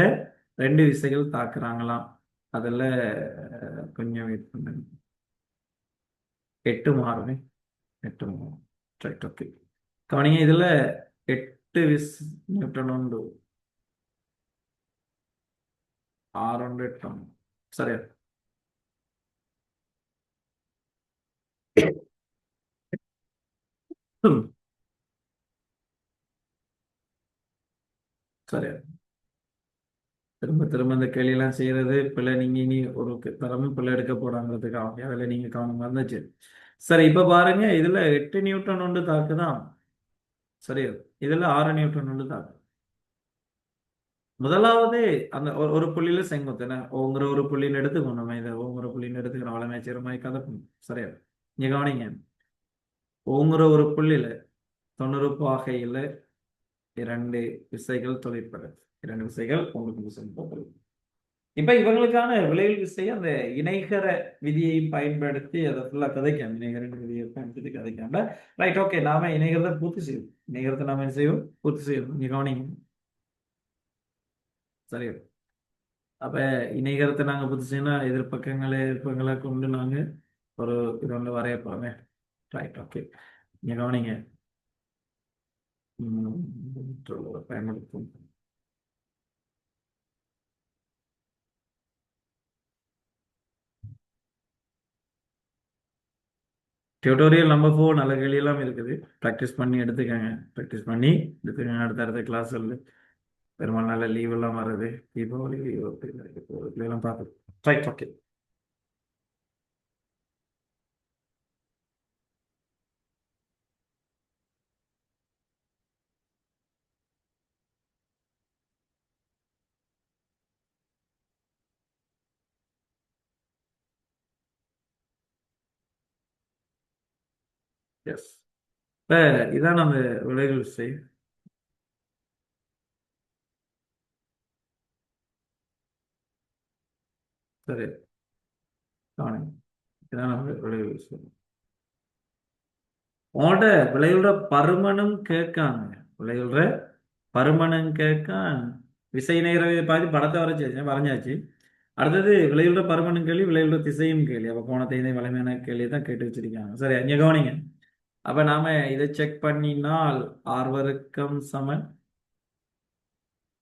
ரெண்டு விசைகள் தாக்குறாங்களாம். அதுல கொஞ்சம் வெயிட் பண்ணுங்க. 8 மாறுமே. 8 மாறும். ரைட். ஓகே. கவனிங்க. இதுல 8 நியூட்டன் உண்டு. 6 உண்டு, 8 உண்டு. சரியா? சரியா? திரும்ப திரும்ப இந்த கேள்வியெல்லாம் செய்யறது பிள்ளை. நீங்க இனி ஒரு தரமும் பிள்ளை எடுக்க போறாங்கிறதுக்காக அதில் நீங்க கவனமா இருந்துச்சு. சரி, இப்ப பாருங்க. இதுல 8 நியூட்டன் உண்டு தாக்குதான். சரி, இதுல 6 நியூட்டன் உண்டு தாக்கு. முதலாவது அந்த ஒரு புள்ளியில செங்குத்து ஓங்கிற ஒரு புள்ளின்னு எடுத்துக்கணும். நம்ம இதை ஓங்குற புள்ளின்னு எடுத்துக்கிறோம். அவ்வளவு மேய்ச்சிரமாய் கதக்கும். சரியா? நீங்க கவனிங்க. ஓங்குற ஒரு புள்ளியில 90 பாகையில இரண்டு விசைகள் தொழிற்படுது. இரண்டு விசைகள் உங்களுக்கு செங்குத்து. இப்ப இவங்களுக்கான விளைவு விசை அந்த இணைகர விதியை பயன்படுத்தி அதை ஃபுல்லா கதைக்காம இணைகர விதியை பயன்படுத்தி கதைக்காம. ரைட். ஓகே. நாம இணைகரத்தை பூர்த்தி செய்வோம். இணைகரத்தை நாம என்ன செய்வோம்? பூர்த்தி செய்வோம். நீங்க கவனிங்க. சரி. அப்ப இணைகரத்தை நாங்க பூர்த்தி செய்யணும். எதிர்ப்பக்கங்களை கொண்டு நாங்க ஒரு இது ஒன்று வரைய போறோமே. ரைட். ஓகே. நீங்க கவனிங்க. பயன்படுத்தும். டியூட்டோரியல் நம்பர் 4 நல்ல கேள்வியெல்லாம் இருக்குது. ப்ராக்டிஸ் பண்ணி எடுத்துக்கங்க. ப்ராக்டிஸ் பண்ணி எடுத்துக்கங்க. அடுத்த கிளாஸ் பெரும்பாலும் நல்ல லீவ் எல்லாம் வருது. தீபாவளி எல்லாம் பார்த்து. ரைட். ஓகே. எஸ். இப்போ இதான் நம்ம விளைவு விசை. சரி, கவனிங்க. இதான் நம்ம விளைவு விசை. உங்களோட விளைவுற பருமனும் கேட்காங்க. விளைவுற பருமனும் கேட்கான். விசை நேர பாதி படத்தை வரைஞ்சாச்சு. அடுத்தது விளைவுற பருமனும் கேள்வி, விளைவுற திசையும் கேள்வி. அப்போ கோணத்தை வலிமையான கேள்வி தான் கேட்டு வச்சிருக்காங்க. சரி, இங்க கவனிங்க. அப்ப நாம இதை செக் பண்ணினால் R வர்க்கம் சமன்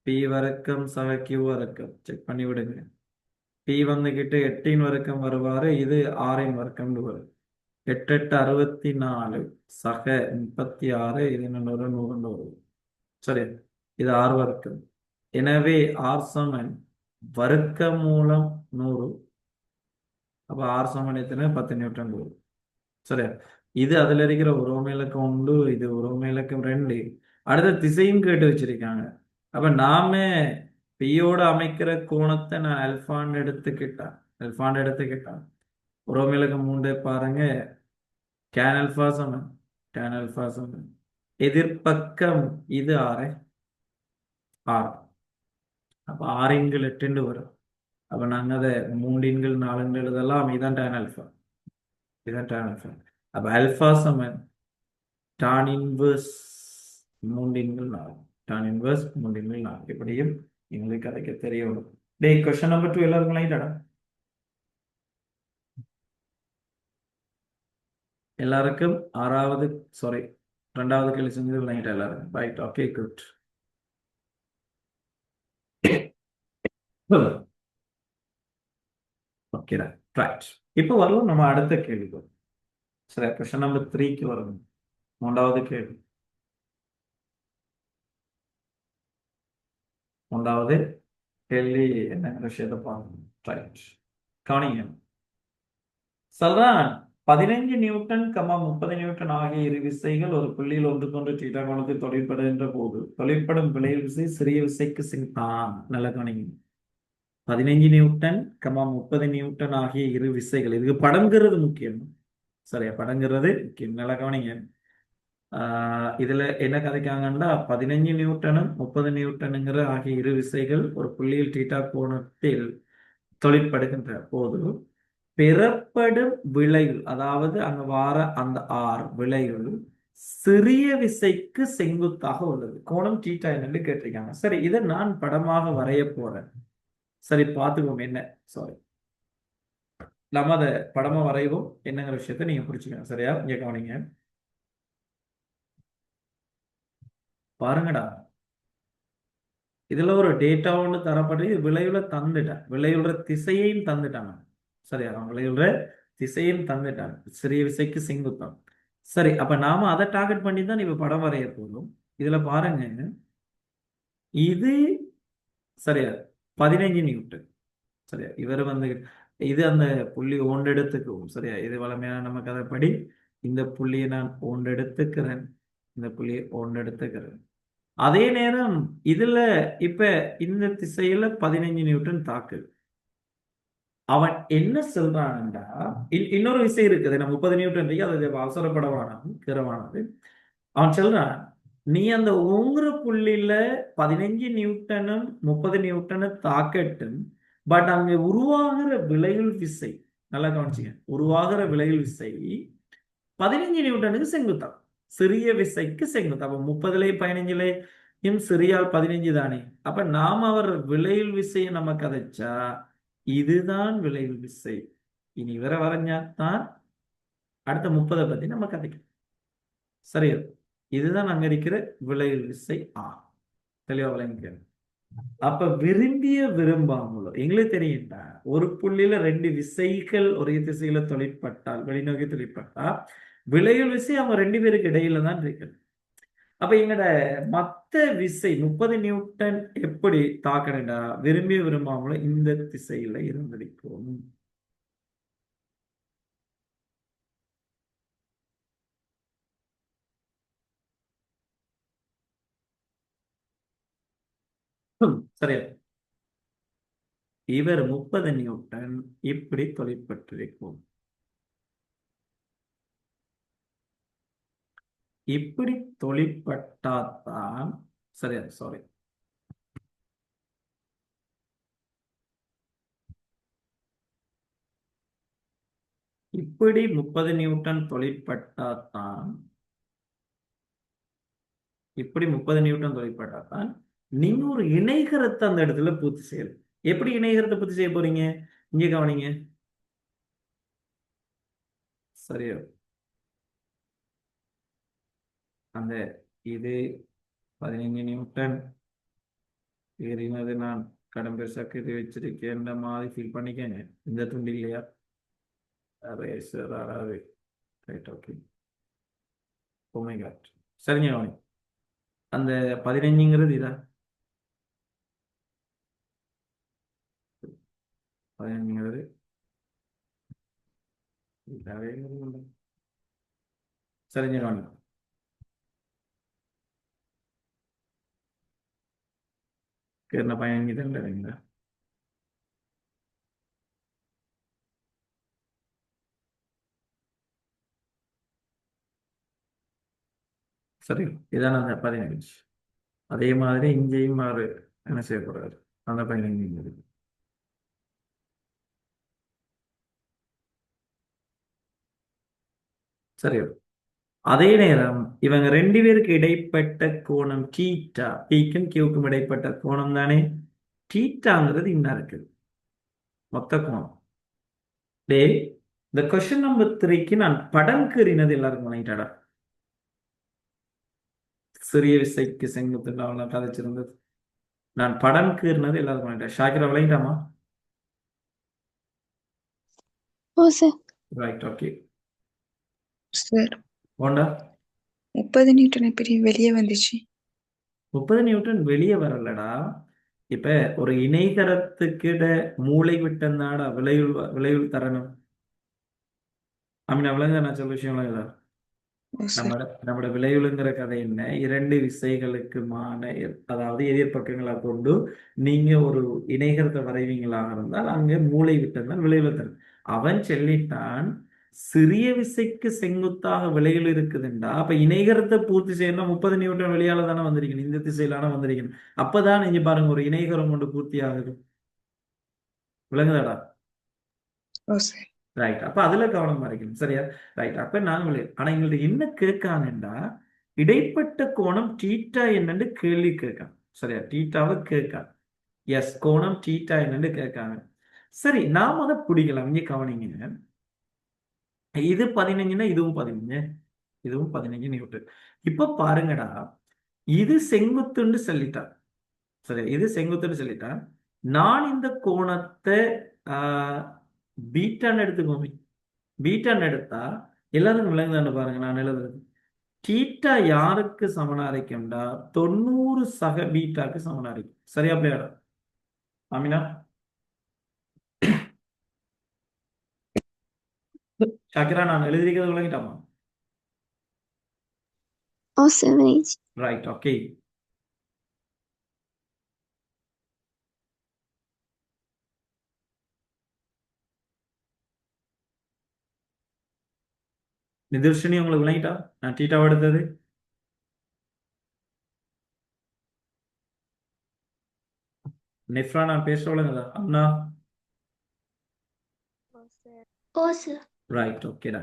P வர்க்கம் சம Q வர்க்கம் செக் பண்ணி விடுங்க. P வந்துகிட்டு 8 வர்க்கம் வருவாரு. இது 6 வர்க்கம் வரும். 8 8 64 சக 36. இது இன்னொரு 100 வரும். சரி, இது R வர்க்கம். எனவே R சமன் வர்க்க மூலம் 100. அப்ப R சமன் எத்தனை? 10 நியூட்டன் வரும். சரியா? இது அதுல இருக்கிற உறவு இலக்கம் உண்டு. இது உறவு இலக்கம் 2. அடுத்த திசையும் கேட்டு வச்சிருக்காங்க. அப்ப நாம பியோட அமைக்கிற கோணத்தை நான் அல்பான்னு எடுத்துக்கிட்டான். உறவு இலக்கம் 3 பாருங்க. tan alpha சமன் எதிர்பக்கம் இது 6. அப்ப 6 எண்கள் 8 வரும். அப்ப நாங்க அதை 3 எண்கள் 4 எழுதலாம். இதுதான் tan alpha. அப்ப alpha சமன் tan inverse 3 எண்கள் 4. இப்படியும் எங்களுக்கு கதைக்க தெரிய வரும். டேய், கொஸ்டின் நம்பர் 2 எல்லாருக்கும் லைட்டாடா? எல்லாருக்கும் ரெண்டாவது கேள்வி செஞ்சது லைட்டா எல்லாருக்கும். ரைட். Okay, good. ஓகேடா. ரைட். இப்போ வரலாம் நம்ம அடுத்த கேள்விக்கு. சரி, கொஸ்டின் நம்பர் 3க்கு வரணும். 3வது கேள்வி. மூன்றாவது கேள்வி என்னங்கிற விஷயத்தை பார்க்கணும். ரைட், கவனிங்க. சொல்றான் 15 நியூட்டன் 30 நியூட்டன் ஆகிய இரு விசைகள் ஒரு புள்ளியில் ஒன்றுக்கொன்று தீட்டா கோணத்தில் தொழிற்படுகின்ற போது தொழிற்படும் விளைவு விசை சிறிய விசைக்கு நல்ல கவனிங்க. 15 நியூட்டன் 30 நியூட்டன் ஆகிய இரு விசைகள். இதுக்கு படங்கிறது முக்கியம். சரியா, படங்கிறது முக்கியம். நல்லா கவனிங்க. இதுல என்ன கதைக்காங்கன்னா 15 நியூட்டனும் 30 நியூட்டனுங்கிற ஆகிய இரு விசைகள் ஒரு புள்ளியில் தீட்டா கோணத்தில் தொழிற்படுகின்ற போது பெறப்படும் விளைவு, அதாவது அங்க வார அந்த விளைவு சிறிய விசைக்கு செங்குத்தாக உள்ளது. கோணம் தீட்டா என்று கேட்டிருக்காங்க. சரி, இதை நான் படமாக வரைய போறேன். சரி, பார்த்துக்கோங்க. என்ன, சாரி, நம்ம அதை படமா வரைவோம். என்னங்கிற விஷயத்த நீங்க புரிச்சுக்கணும். சரியா, இங்க கவனிங்க. பாருங்கடா, இதுல ஒரு டேட்டா ஒன்று தரப்பட்டு விளைவுல தந்துட்டேன். விளைவுற திசையையும் தந்துட்டாங்க. சரியா, விளைவுற திசையும் தந்துட்டாங்க. சிறிய விசைக்கு செங்குத்தான். சரி, அப்ப நாம அதை டார்கெட் பண்ணி தான் இப்ப படம் வரைய போதும். இதுல பாருங்க, இது சரியா 15 நியூட்டன். சரியா, இவர் வந்து இது அந்த புள்ளி ஒன்றெடுத்துக்குவோம். சரியா, இது வளமையான நம்ம கதைப்படி இந்த புள்ளியை நான் ஒன்றெடுத்துக்கிறேன், இந்த புள்ளியை ஒன்றெடுத்துக்கிறேன். அதே நேரம் இதுல இப்ப இந்த திசையில 15 நியூட்டன் தாக்கு. அவன் என்ன சொல்றான்டா, இன்னொரு விஷயம் இருக்குது. நம்ம 30 நியூட்டன் இருக்கு, அது அவசரப்படவானது, கிரவானது. அவன் சொல்றான், நீ அந்த உங்குற புள்ளியில 15 நியூட்டனும் 30 நியூட்டனும் தாக்கட்டும், பட் அங்க உருவாகிற விளைவு விசை, நல்லா கவனிச்சுங்க, உருவாகிற விளைவு விசை 15 நியூட்டனுக்கு செங்குத்தான், சிறிய விசைக்கு செங்குத்தான். அப்ப 30லயும் 15லயும் சிறியால் 15 தானே. அப்ப நாம அவர் விளைவு விசையை நம்ம கதைச்சா இதுதான் விளைவு விசை. இனி இவரை வரைஞ்சாத்தான் அடுத்த 30 பத்தி நம்ம கதைக்கணும். சரியா, இதுதான் அங்க இருக்கிற விளைவு விசை. தெளிவா விளங்கிக்க. அப்ப விரும்பிய விரும்பாமலோ எங்களுக்கு தெரியும்டா, ஒரு புள்ளியில 2 விசைகள் ஒரே திசையில தொழிற்பட்டால், வெளிநோக்கி தொழிற்பட்டா விளைவு விசை அவங்க 2 பேருக்கு இடையில தான் இருக்கு. அப்ப எங்கட மத்த விசை 30 நியூட்டன் எப்படி தாக்கணும்டா, விரும்பிய விரும்பாமலோ இந்த திசையில இருந்திருக்கும். சரியா, இவர் 30 நியூட்டன் இப்படி தொழிற்பட்டிருக்கும். இப்படி தொழிற்பட்டாதான் சரியா, சாரி, இப்படி 30 நியூட்டன் தொழிற்பட்டாதான், இப்படி 30 நியூட்டன் தொழிற்பட்டாதான் நீங்க ஒரு இணைகரத்தை அந்த இடத்துல பூர்த்தி செய்யணும். எப்படி இணைகரத்தை பூர்த்தி செய்ய போறீங்க, இங்க கவனிங்க. சரியா, அந்த இது 15 நியூட்டன் ஏறினது நான் கடன் பெருசாக்கு இது வச்சிருக்கேன் மாதிரி ஃபீல் பண்ணிக்கங்க. இந்த துண்டு இல்லையா, ரேசர் ஆறாது. Right, okay, oh my god. சரிங்க கவனி, அந்த 15ங்கிறது இதா, 15ங்கிறது இதாவே இல்லை. சரிங்க கவனி, கேட்ட 15 தான் இல்லைங்களா. சரி, இதான அந்த 15. அதே மாதிரி இங்கேயும் அவரு என்ன செய்யப்படுறாரு, அந்த 15. சரி, அதே நேரம் இவங்க 2 பேருக்கு இடைப்பட்ட கோணம் தீட்டா, பிக்கும் கியூக்கும் இடைப்பட்ட கோணம் தானே தீட்டாங்கிறது இன்னும் இருக்குது, மொத்த கோணம். டே, இந்த கொஸ்டின் நம்பர் 3க்கு நான் படம் கீறினது எல்லாருக்கும் பண்ணிட்டாடா. சிறிய விசைக்கு செங்குத்து கதைச்சிருந்தது, நான் படம் கீறினது எல்லாருக்கும் பண்ணிட்டேன். ஷாக்கிரா விளையிட்டாமா? ஓ சார். Right, okay. சார், போண்டா, 30 நியூட்டன் எப்படி வெளியே வந்துச்சு? 30 நியூட்டன் வெளியே வரலடா. இப்ப ஒரு இணைகரத்துக்கிட மூளை விட்டந்தாட விளைவுள் தரணும். அமீனா விளங்க நான் சொல்ல விஷயம் விளங்குதா? ஓ சார். நம்மட விளைவுங்கிற கதை என்ன, இரண்டு விசைகளுக்குமான அதாவது எதிர்பக்கங்களை கொண்டு நீங்க ஒரு இணைகரத்தை வரைவீங்களாக இருந்தால் அங்க மூளை விட்டந்தால் விளைவுல தரும். அவன் சொல்லிட்டான் சிறிய விசைக்கு செங்குத்தாக விளைவில் இருக்குதுண்டா, அப்ப இணைகரத்தை பூர்த்தி செய்யணும் 30 நியூட்டன் வெளியால தானே வந்திருக்கணும், இந்த திசையிலான வந்திருக்கணும். அப்பதான் நீங்க பாருங்க ஒரு இணைகரம் கொண்டு பூர்த்தி ஆகுது. விளங்குதாடா? ஓ சார். ரைட். அப்ப அதுல கவனமா இருக்கணும். சரியா? ரைட். அப்ப நாங்களே ஆனா எங்களுக்கு என்ன கேட்கானுண்டா இடைப்பட்ட கோணம் டீட்டா என்னன்னு கேள்வி கேட்கான். சரியா? டீட்டாவை கேட்கான். எஸ், கோணம் டீட்டா என்னன்னு கேட்காங்க. சரி, நாம அதை பிடிக்கலாம். இங்க கவனிங்க, இது 15ன்னா இதுவும் 15, இதுவும் 15 நியூட்டன். இப்ப பாருங்கடா, இது செங்குத்துன்னு சொல்லிட்டான். சரி, இது செங்குத்துன்னு சொல்லிட்டான். நான் இந்த கோணத்தை பீட்டான்னு எடுத்துக்கோமே. பீட்டான்னு எடுத்தா எல்லாருக்கும் விளங்குதான்னு பாருங்க. நான் எழுதுறது தீட்டா யாருக்கு சமனா இருக்கும்டா 90 சக பீட்டாக்கு சமனா இருக்கும். சரியா பிள்ளையாடா? ஆமினா ஷாக்கிரா, நான் எழுதிருக்கிறது விளங்கிட்டாமா? ஓ சார் விளையாச்சு. Right, okay. நிதர்ஷினி உங்களுக்கு விளங்கிட்டா நான் டீட்டாவை எடுத்தது? நிஃப்ரா நான் பேச விளங்குதா? அண்ணா ஓ சார். ரைட், ஓகேடா.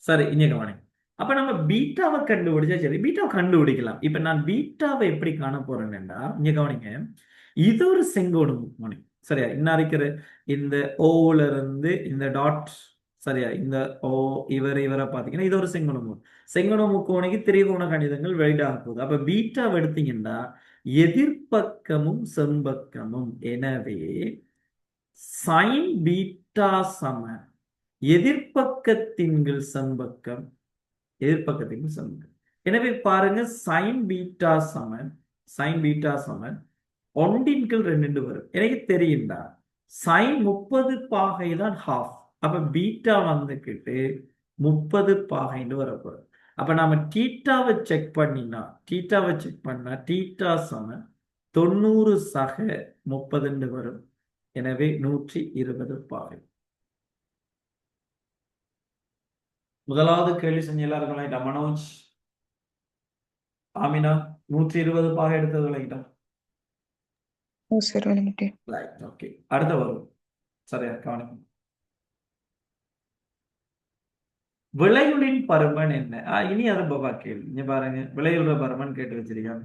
சரி, இங்க கவனி. அப்ப நம்ம பீட்டாவை கண்டுபிடிச்சா சரி, பீட்டாவை கண்டுபிடிக்கலாம். இப்ப நான் பீட்டாவை எப்படி காண போறேன்னா இங்க கவனிங்க, இது ஒரு செங்கோடு முக்கோணி. சரியா? இன்னும் இருக்கிற இந்த ஓல இருந்து இந்த டாட், சரியா? இந்த ஓ இவரை பாத்தீங்கன்னா இது ஒரு செங்கோண முக்கோணம். செங்கோண முக்கோணிக்கு திரிகோண கணிதங்கள் வெளியாக போகுது. அப்ப பீட்டாவை எடுத்தீங்கன்னா எதிர்பக்கமும் செம்பக்கமும், எனவே சைன் பீட்டா சம எதிர்பக்கத்தின் கீழ் செம்பக்கம், எதிர்பக்கத்தின் கீழ் செம்பக்கம். எனவே பாருங்க, சைன் பீட்டா சமன் ஒன்றின் கீழ் 2 வரும். எனக்கு தெரியும்டா சைன் 30 பாகை தான் ஹாஃப். அப்ப பீட்டா வந்துக்கிட்டு 30 பாகைன்னு வரப்போகுது. அப்ப நாம டீட்டாவை செக் பண்ணா டீட்டா சமன் 90 சக 30 வரும். எனவே 120 பாகை. முதலாவது கேள்வி செஞ்ச எல்லாருக்கும் விளங்கிட்டா? மனோஜ், ஆமினா 120 பாகை எடுத்தது விளங்கிட்டா? ஓ சார் விளையாட்டு. Right, okay. அடுத்த வரும். சரியா? கவனிக்கும். விளையுளின் பருமன் என்ன? இனி அது பாபா கேள்வி. இங்க பாருங்க, விளையுள்ள பருமன் கேட்டு வச்சிருக்காங்க.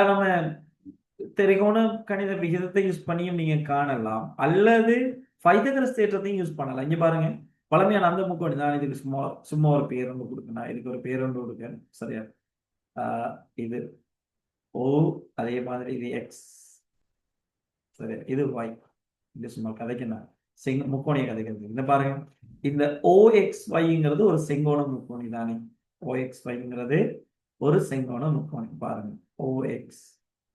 நம்ம திரிகோண கணித விகிதத்தை யூஸ் பண்ணியும் நீங்க காணலாம், அல்லது பைத்தகரஸ் தேற்றத்தையும் யூஸ் பண்ணலாம். இங்க பாருங்க, பழமையான அந்த முக்கோணி தான். இதுக்கு சும்மா சும்மா ஒரு பேர் ஒன்று கொடுக்கணும். இதுக்கு ஒரு பேர் ஒன்று கொடுக்க. சரியா? இது ஓ, அதே மாதிரி இது எக்ஸ், சரி, இது ஒய். இது சும்மா கதைக்கணும், முக்கோணிய கதைக்கிறது. இந்த பாருங்க, இந்த OXYங்கிறது ஒரு செங்கோண முக்கோணி தானே. OXYங்கிறது ஒரு செங்கோண முக்கோணி. பாருங்க, OX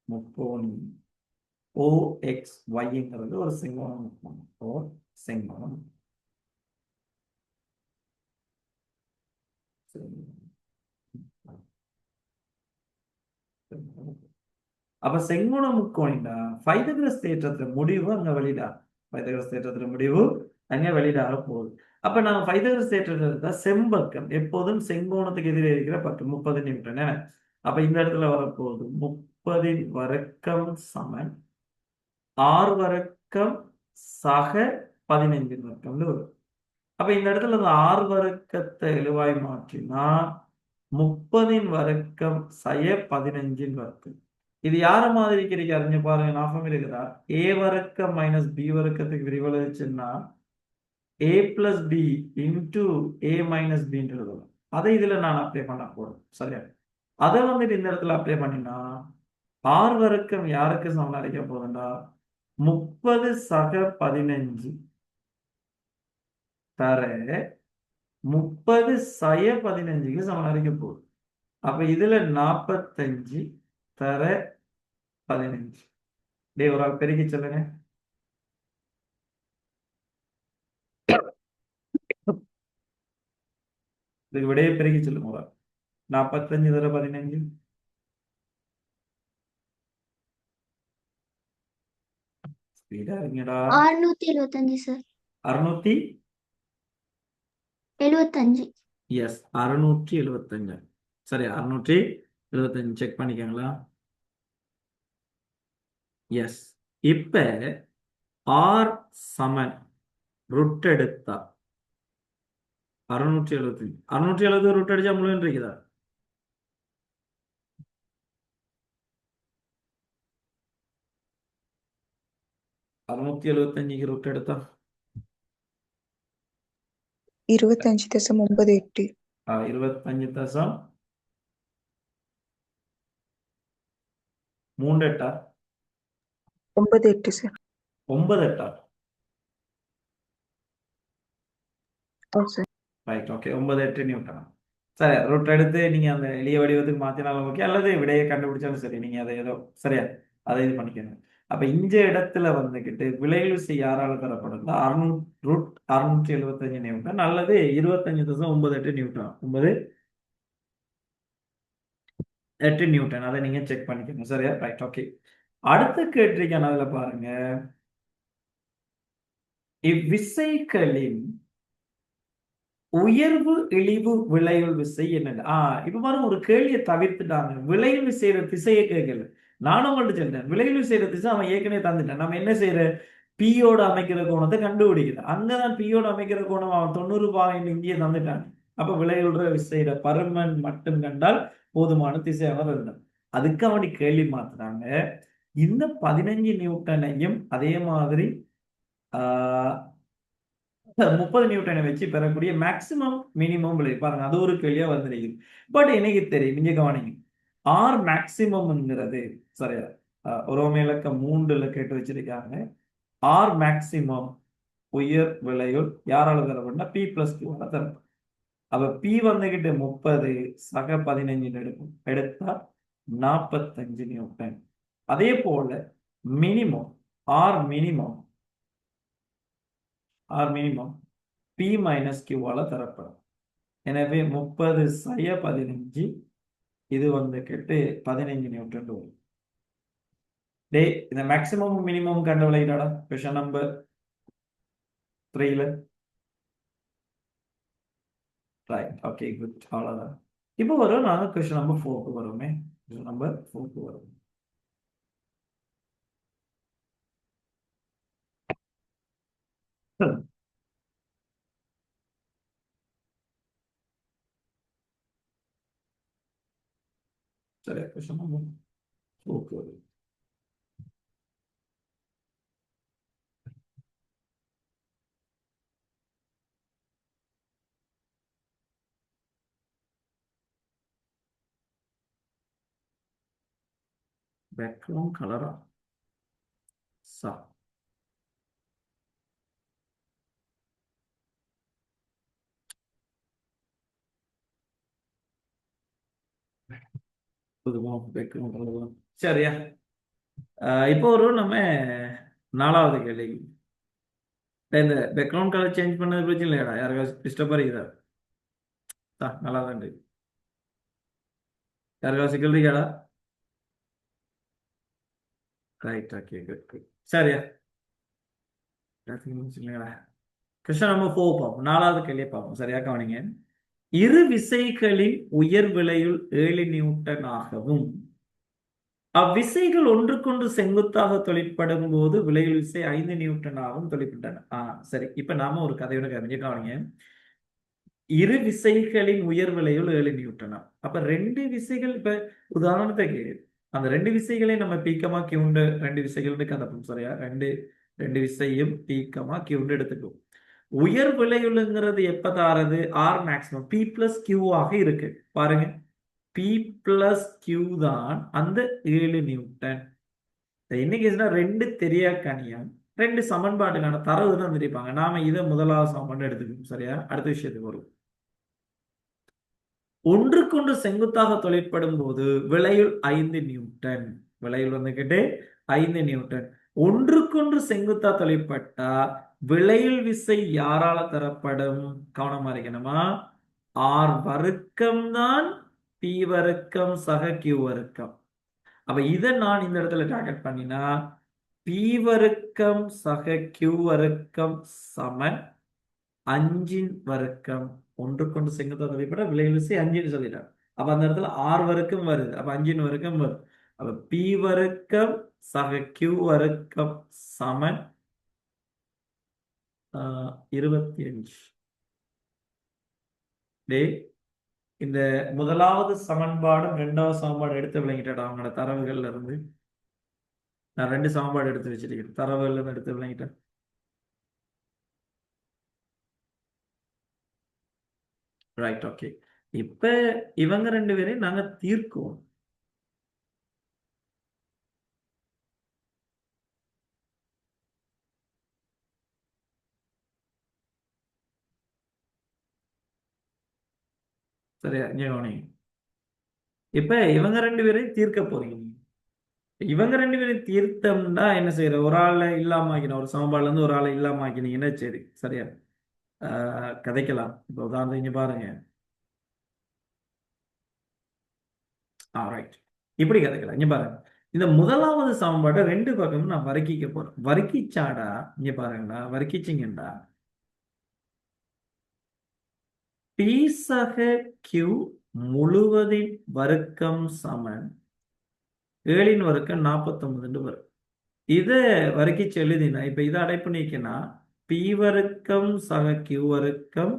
முக்கோணி, OXYங்கிறது ஒரு செங்கோண முக்கோணி. செங்கோணம். அப்ப செங்கோண முக்கோணிடா பைத்தகரஸ் தேற்றத்துல முடிவு அங்க வெளியிடா. பைத்தகரஸ் தேற்றத்துல முடிவு அங்க வெளியிடாக போகுது. அப்ப நாம பைத்தகரஸ் தேற்றத்துல இருந்தா செம்பக்கம் எப்போதும் செங்கோணத்துக்கு எதிரே இருக்கிற 30 நியூட்டன். அப்ப இந்த இடத்துல வரப்போகுது 30 வர்க்கம் சமன் 6 வர்க்கம் சக 15 வர்க்கம்னு வரும். அப்ப இந்த இடத்துல இந்த 6 வர்க்கத்தை எழுவாய் மாற்றினா 30 வர்க்கம் சய 15 வர்க்கம். இது யார மாதிரி கிடைக்காதுங்க பாருங்க, ஞாபகம் இருக்குதா? ஏ வர்க்கம் மைனஸ் பி வர்க்கத்துக்கு விரிவடைச்சுன்னா ஏ பிளஸ் பி இன்டு ஏ மைனஸ் பின்னு எழுதலாம். அதை இதுல நான் அப்ளை பண்ண போறேன். சரியா? அதை வந்துட்டு இந்த இடத்துல அப்ளை பண்ணினா 6 வர்க்கம் யாருக்கு சமம் அடைக்க போகுதுண்டா 30 சக 15 தர 30 சய 15க்கு சமம் அடைக்க போகுது. அப்ப இதுல 45 தர 15. டேய் ஒரு ஆள் பெருக்கி சொல்லுங்க. இதுக்கு விடையை பெருக்கி சொல்லுங்க ஒரு ஆள். 45 தடவை 15. ஸ்பீடா இருங்கடா. 675 சார். 600. 75. எஸ் 675. சரி 675 செக் பண்ணிக்கங்களா? எஸ். இப்ப ஆர் சமன் ரூட் எடுத்தா 675. 670 ரூட் அடிச்சா முழுவதும் இருக்குதா? 675க்கு ரூட் எடுத்தா 25.98. 25.38. 98 சார். 98. ஓ சார். Right okay 98 Newton. சரி ரூட் எடுத்து நீங்க அந்த எளிய வடிவத்துக்கு மாத்தினாலும் ஓகே, அல்லது விடையை கண்டுபிடிச்சாலும் சரி, நீங்க அதை ஏதோ சரியா அதை இது பண்ணிக்கணும். அப்ப இந்த இடத்துல வந்துகிட்டு விளைவு விசை யாரால தரப்படுது? 675 நியூட்டன் அல்லது 25.98 நியூட்டன். 98 நியூட்டன். அதை நீங்க செக் பண்ணிக்கணும். சரியா? Right okay. அடுத்த கேட்டிருக்கேன், அதுல பாருங்க. இவ்விசைகளின் உயர்வு இழிவு விளைவு விசை என்னது? இப்ப பாருங்க, ஒரு கேள்வியை தவிர்த்துட்டாங்க. விளைவு செய்யற திசையை கேட்கல. நானும் மட்டும் சொல்றேன், விளைவு செய்யற திசை அவன் ஏற்கனவே தந்துட்டான். நம்ம என்ன செய்யற? பியோட அமைக்கிற கோணத்தை கண்டுபிடிக்கிறது. அங்கதான் பியோட அமைக்கிற கோணம் அவன் 90 பாயிண்ட் இங்கேயே தந்துட்டான். அப்ப விளைவுற விசையில பருமன் மட்டும் கண்டால் போதுமான திசையாக இருந்தான். அதுக்கு அவனுக்கு கேள்வி மாத்துறாங்க. இந்த 15 நியூட்டனையும் அதே மாதிரி 30 நியூட்டனை வச்சு பெறக்கூடிய மேக்சிமம் மினிமம் விலை பாருங்க, அது ஒரு கேள்வியா வந்துருக்குது. பட் எனக்கு தெரியும், நீங்க கவனிங்க. ஆர் மேக்சிமம்ங்கிறது சரியா ரோம இலக்கம் 3ல கேட்டு வச்சிருக்காங்க. ஆர் மேக்சிமம் உயர் விலையுள் யாரால தரப்படும்னா பி பிளஸ் கியூ தரப்படும். அப்ப பி வந்துகிட்டு 30 சக 15 எடுக்கும், எடுத்தா 45 நியூட்டன். அதே போல minimum R minimum P minus கியூவால தரப்படும். எனவே 30 சய 15 இது வந்துகிட்டு 15 நியூட்டன் வரும். டே இந்த மேக்சிமம் மினிமம் கண்டுபிடிக்கடா கொஸ்டின் நம்பர் 3ல. Right okay good. அவ்வளவுதான். இப்போ வரும் நாங்க கொஸ்டின் நம்பர் 4க்கு வருவோமே. கொஸ்டின் நம்பர் 4க்கு வரும். சரியா? கொஸ்டின் நம்பர் 4க்கு வரும். பேக்ரவுண்ட் கலரா சா பொதுவா பேக்ரவுண்ட் கலர். சரியா? இப்போ ஒரு நம்ம 4வது கேள்வி. இந்த பேக்ரவுண்ட் கலர் சேஞ்ச் பண்ணது பிரச்சனை இல்லையாடா? யாருக்காச்சும் டிஸ்டர்பா இருக்குதா? நல்லா தான் இருக்கு. யாருக்காச்சும் சிக்கல் இருக்காடா? Right okay good good. சரியா? கொஸ்டின் நம்பர் 4 பார்ப்போம். 4வது கேள்வியை பார்ப்போம். சரியா கவனிங்க. இரு விசைகளின் உயர் விலையுள் 7 நியூட்டன் ஆகவும் அவ்விசைகள் ஒன்றுக்கொன்று செங்குத்தாக தொழிற்படும் போது விளைவு விசை 5 நியூட்டன் ஆகும் தொழிற்பட்டன. சரி, இப்ப நாம ஒரு கதையோட கவனிங்க. இரு விசைகளின் உயர் விலையுள் 7 நியூட்டனா. அப்ப ரெண்டு விசைகள், இப்ப உதாரணத்துக்கு அந்த ரெண்டு விசைகளையும் நம்ம பீக்கமா கியூண்டு ரெண்டு விசைகள் கதப்போம். சரியா? ரெண்டு விசையும் பீக்கமா கியூண்டு எடுத்துக்கும். உயர் விலையுள்ங்கிறது எப்ப தாரது? R maximum P plus Q ஆக இருக்கு. பாருங்க, பி பிளஸ் கியூ தான் அந்த 7 நியூட்டன். என்ன கேஸ்னா ரெண்டு தெரியா கணியம், ரெண்டு சமன்பாட்டுக்கான தரவு தான் தெரிவிப்பாங்க. நாம இதை முதலாவது சமன்பாடு எடுத்துக்கணும். சரியா? அடுத்த விஷயத்துக்கு வரும். ஒன்றுக்கொன்று செங்குத்தாக தொழிற்படும் போது விலையுள் 5 நியூட்டன். விளைவில் வந்துக்கிட்டு 5 நியூட்டன். ஒன்றுக்கொன்று செங்குத்தா தொழிற்பட்டா விளையில் விசை யாரால தரப்படும்? கவனமா இருக்கணுமா? ஆர் வர்க்கம் தான் பி வர்க்கம் சக கியூ வர்க்கம். அப்ப இதை நான் இந்த இடத்துல டார்கெட் பண்ணினா பி வர்க்கம் சக கியூ வர்க்கம் சமன் 5 வர்க்கம். ஒன்றுக்கொண்டு செங்குத்தா தொழிற்பட விளைவில் விசை 5 சொல்லிட்டாங்க. அப்ப அந்த இடத்துல ஆர் வர்க்கம் வருது. அப்ப 5 வர்க்கம் வருது. அப்ப பி வர்க்கம் சக கியூ வர்க்கம் சமன் 25. டேய், இந்த முதலாவது சமன்பாடும் இரண்டாவது சமன்பாடு எடுத்து விளங்கிட்டா அவங்களோட தரவுகள்ல இருந்து. நான் 2 சமன்பாடு எடுத்து வச்சிருக்கேன். தரவுகள்ல இருந்து எடுத்து விளங்கிட்டேன். Right, okay. இப்ப இவங்க 2 பேரையும் நாங்க தீர்க்குவோம். சரியா? இங்க கவனிங்க. இப்ப இவங்க 2 பேரையும் தீர்க்க போறீங்க. இவங்க 2 பேரையும் தீர்த்தம்னா என்ன செய்யற? ஒரு ஆளை இல்லாம ஆக்கின, ஒரு சமன்பாடுல இருந்து ஒரு ஆளை இல்லாம ஆக்கினீங்கன்னா சரி, சரியா? கதைக்கலாம். இப்ப உதாரணம் இங்க பாருங்க. ரைட், இப்படி கதைக்கலாம். இங்க பாருங்க, இந்த முதலாவது சமன்பாட்டை 2 பக்கமும் நான் வர்க்கிக்க போறேன். வர்க்கிச்சாடா இங்க பாருங்கடா, வர்க்கிச்சிங்கடா பி சக கியூ முழுவதின் வர்க்கம் சமன் 7 வர்க்கம் 49 வரும். இதை வர்க்கிச்சு எழுதினா இப்ப இதை அடைப்பு நீக்கினா பி வர்க்கம் சக கியூ வர்க்கம்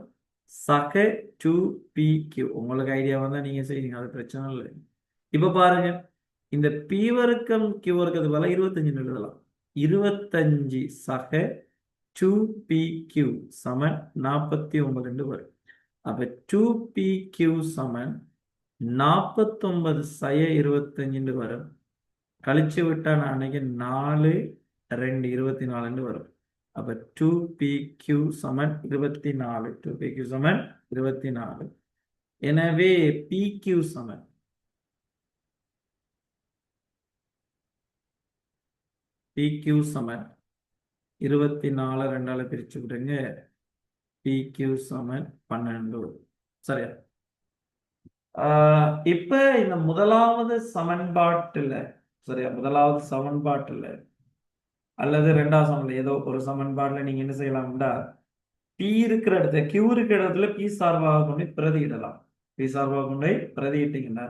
சக 2pq. உங்களுக்கு ஐடியா வந்தா நீங்க செய்யுங்க, அது பிரச்சனை இல்லை. இப்ப பாருங்க, இந்த பி வர்க்கம் கியூ வர்க்கத்துக்கு பதிலா 25 எழுதலாம். 25 சக 2pq சமன் 49 வரும். அப்ப 2pq சமன் 49 சய 25 வரும். கழிச்சு விட்டா நான் அன்னைக்கு 4 2 24 வரும். அப்ப 2pq சமன் 24. 2pq சமன் 24. எனவே pq சமன் pq சமன் 24 2ஆல பிரிச்சு விடுங்க. pq சமன் 12 வரும். சரியா? இப்ப இந்த முதலாவது சமன்பாட்டுல, சரியா, முதலாவது சமன்பாட்டுல அல்லது 2ஆவது சமன்பாடு ஏதோ ஒரு சமன்பாடுல நீங்க என்ன செய்யலாம்டா, பி இருக்கிற இடத்துல கியூ இருக்கிற இடத்துல பி சார்பாக கொண்டு பிரதியிடலாம். பி சார்பாக கொண்டு பிரதியிட்டீங்கன்னா